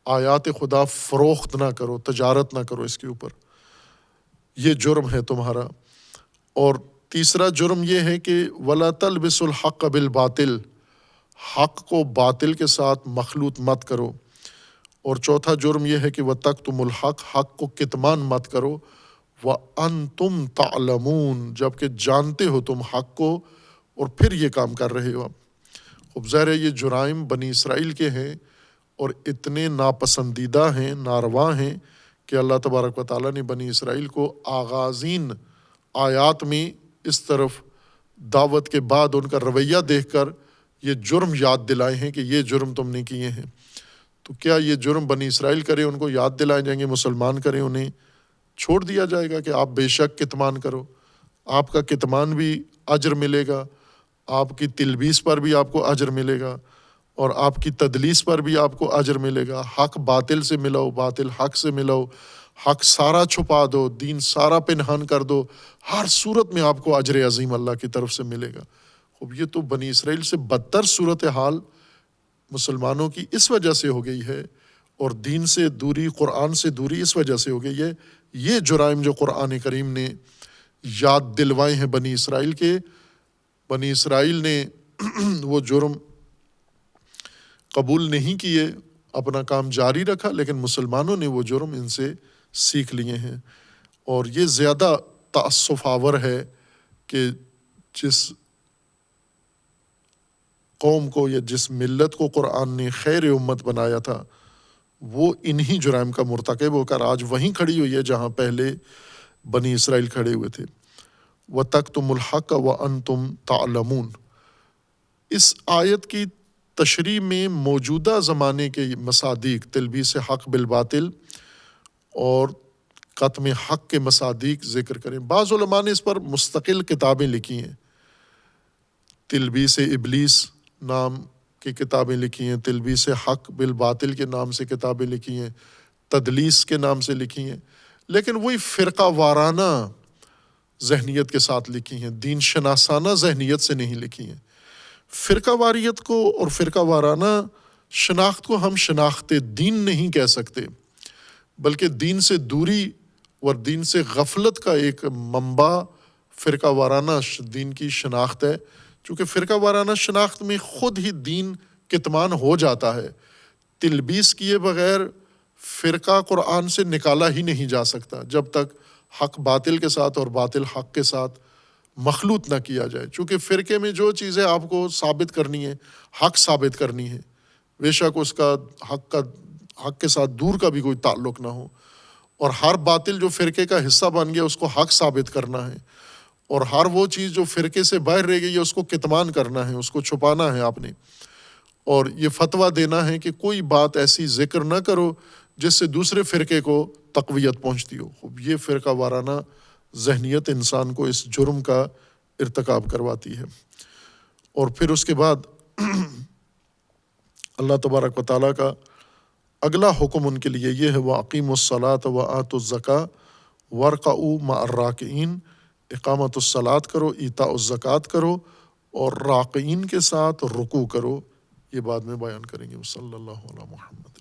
آیات خدا فروخت نہ کرو، تجارت نہ کرو اس کے اوپر، یہ جرم ہے تمہارا۔ اور تیسرا جرم یہ ہے کہ وَلَا تَلْبِسُوا الْحَقَّ بِالْبَاطِلِ، حق کو باطل کے ساتھ مخلوط مت کرو۔ اور چوتھا جرم یہ ہے کہ وَتَكْتُمُوا الْحَقَّ، حق کو کتمان مت کرو، وَأَنْتُمْ تَعْلَمُونَ، جبکہ جانتے ہو تم حق کو اور پھر یہ کام کر رہے ہو۔ اب ظاہر ہے یہ جرائم بنی اسرائیل کے ہیں اور اتنے ناپسندیدہ ہیں، ناروا ہیں کہ اللہ تبارک و تعالیٰ نے بنی اسرائیل کو آغازین آیات میں اس طرف دعوت کے بعد ان کا رویہ دیکھ کر یہ جرم یاد دلائے ہیں کہ یہ جرم تم نے کیے ہیں، تو کیا یہ جرم بنی اسرائیل کرے ان کو یاد دلائے جائیں گے، مسلمان کریں انہیں چھوڑ دیا جائے گا کہ آپ بے شک کتمان کرو، آپ کا کتمان بھی اجر ملے گا، آپ کی تلبیس پر بھی آپ کو اجر ملے گا، اور آپ کی تدلیس پر بھی آپ کو اجر ملے گا۔ حق باطل سے ملاؤ، باطل حق سے ملاؤ، حق سارا چھپا دو، دین سارا پنہان کر دو، ہر صورت میں آپ کو اجر عظیم اللہ کی طرف سے ملے گا۔ اب یہ تو بنی اسرائیل سے بدتر صورتحال مسلمانوں کی اس وجہ سے ہو گئی ہے، اور دین سے دوری، قرآن سے دوری اس وجہ سے ہو گئی ہے۔ یہ جرائم جو قرآن کریم نے یاد دلوائے ہیں بنی اسرائیل کے، بنی اسرائیل نے وہ جرم قبول نہیں کیے، اپنا کام جاری رکھا، لیکن مسلمانوں نے وہ جرم ان سے سیکھ لیے ہیں۔ اور یہ زیادہ تأسف آور ہے کہ جس قوم کو یا جس ملت کو قرآن نے خیر امت بنایا تھا، وہ انہی جرائم کا مرتکب ہو کر آج وہیں کھڑی ہوئی ہے جہاں پہلے بنی اسرائیل کھڑے ہوئے تھے۔ وَتَكْتُمُ الْحَقَّ وَأَنْتُمْ تَعْلَمُونَ، اس آیت کی تشریح میں موجودہ زمانے کے مصادیق، تلبیس حق بالباطل اور قتم حق کے مصادیق ذکر کریں۔ بعض علماء نے اس پر مستقل کتابیں لکھی ہیں، تلبیس ابلیس نام کی کتابیں لکھی ہیں، تلبیس حق بالباطل کے نام سے کتابیں لکھی ہیں، تدلیس کے نام سے لکھی ہیں، لیکن وہی فرقہ وارانہ ذہنیت کے ساتھ لکھی ہیں، دین شناسانہ ذہنیت سے نہیں لکھی ہیں۔ فرقہ واریت کو اور فرقہ وارانہ شناخت کو ہم شناخت دین نہیں کہہ سکتے، بلکہ دین سے دوری اور دین سے غفلت کا ایک منبع فرقہ وارانہ دین کی شناخت ہے، چونکہ فرقہ وارانہ شناخت میں خود ہی دین کتمان ہو جاتا ہے۔ تلبیس کیے بغیر فرقہ قرآن سے نکالا ہی نہیں جا سکتا جب تک حق باطل کے ساتھ اور باطل حق کے ساتھ مخلوط نہ کیا جائے، چونکہ فرقے میں جو چیزیں آپ کو ثابت کرنی ہے، حق ثابت کرنی ہے، بے شک اس کا حق کے ساتھ دور کا بھی کوئی تعلق نہ ہو، اور ہر باطل جو فرقے کا حصہ بن گیا اس کو حق ثابت کرنا ہے، اور ہر وہ چیز جو فرقے سے باہر رہ گئی ہے اس کو کتمان کرنا ہے، اس کو چھپانا ہے آپ نے، اور یہ فتویٰ دینا ہے کہ کوئی بات ایسی ذکر نہ کرو جس سے دوسرے فرقے کو تقویت پہنچتی ہو۔ یہ فرقہ وارانہ ذہنیت انسان کو اس جرم کا ارتکاب کرواتی ہے۔ اور پھر اس کے بعد اللہ تبارک و تعالیٰ کا اگلا حکم ان کے لیے یہ ہے، وَأَقِيمُوا الصَّلَاةَ وَآتُوا الزَّكَاةَ وَارْكَعُوا مَعَ الرَّاكِعِينَ، اقامت الصلاۃ کرو، ایتاء الزکوٰۃ کرو، اور راکعین کے ساتھ رکوع کرو۔ یہ بعد میں بیان کریں گے۔ صلی اللہ علیہ محمد۔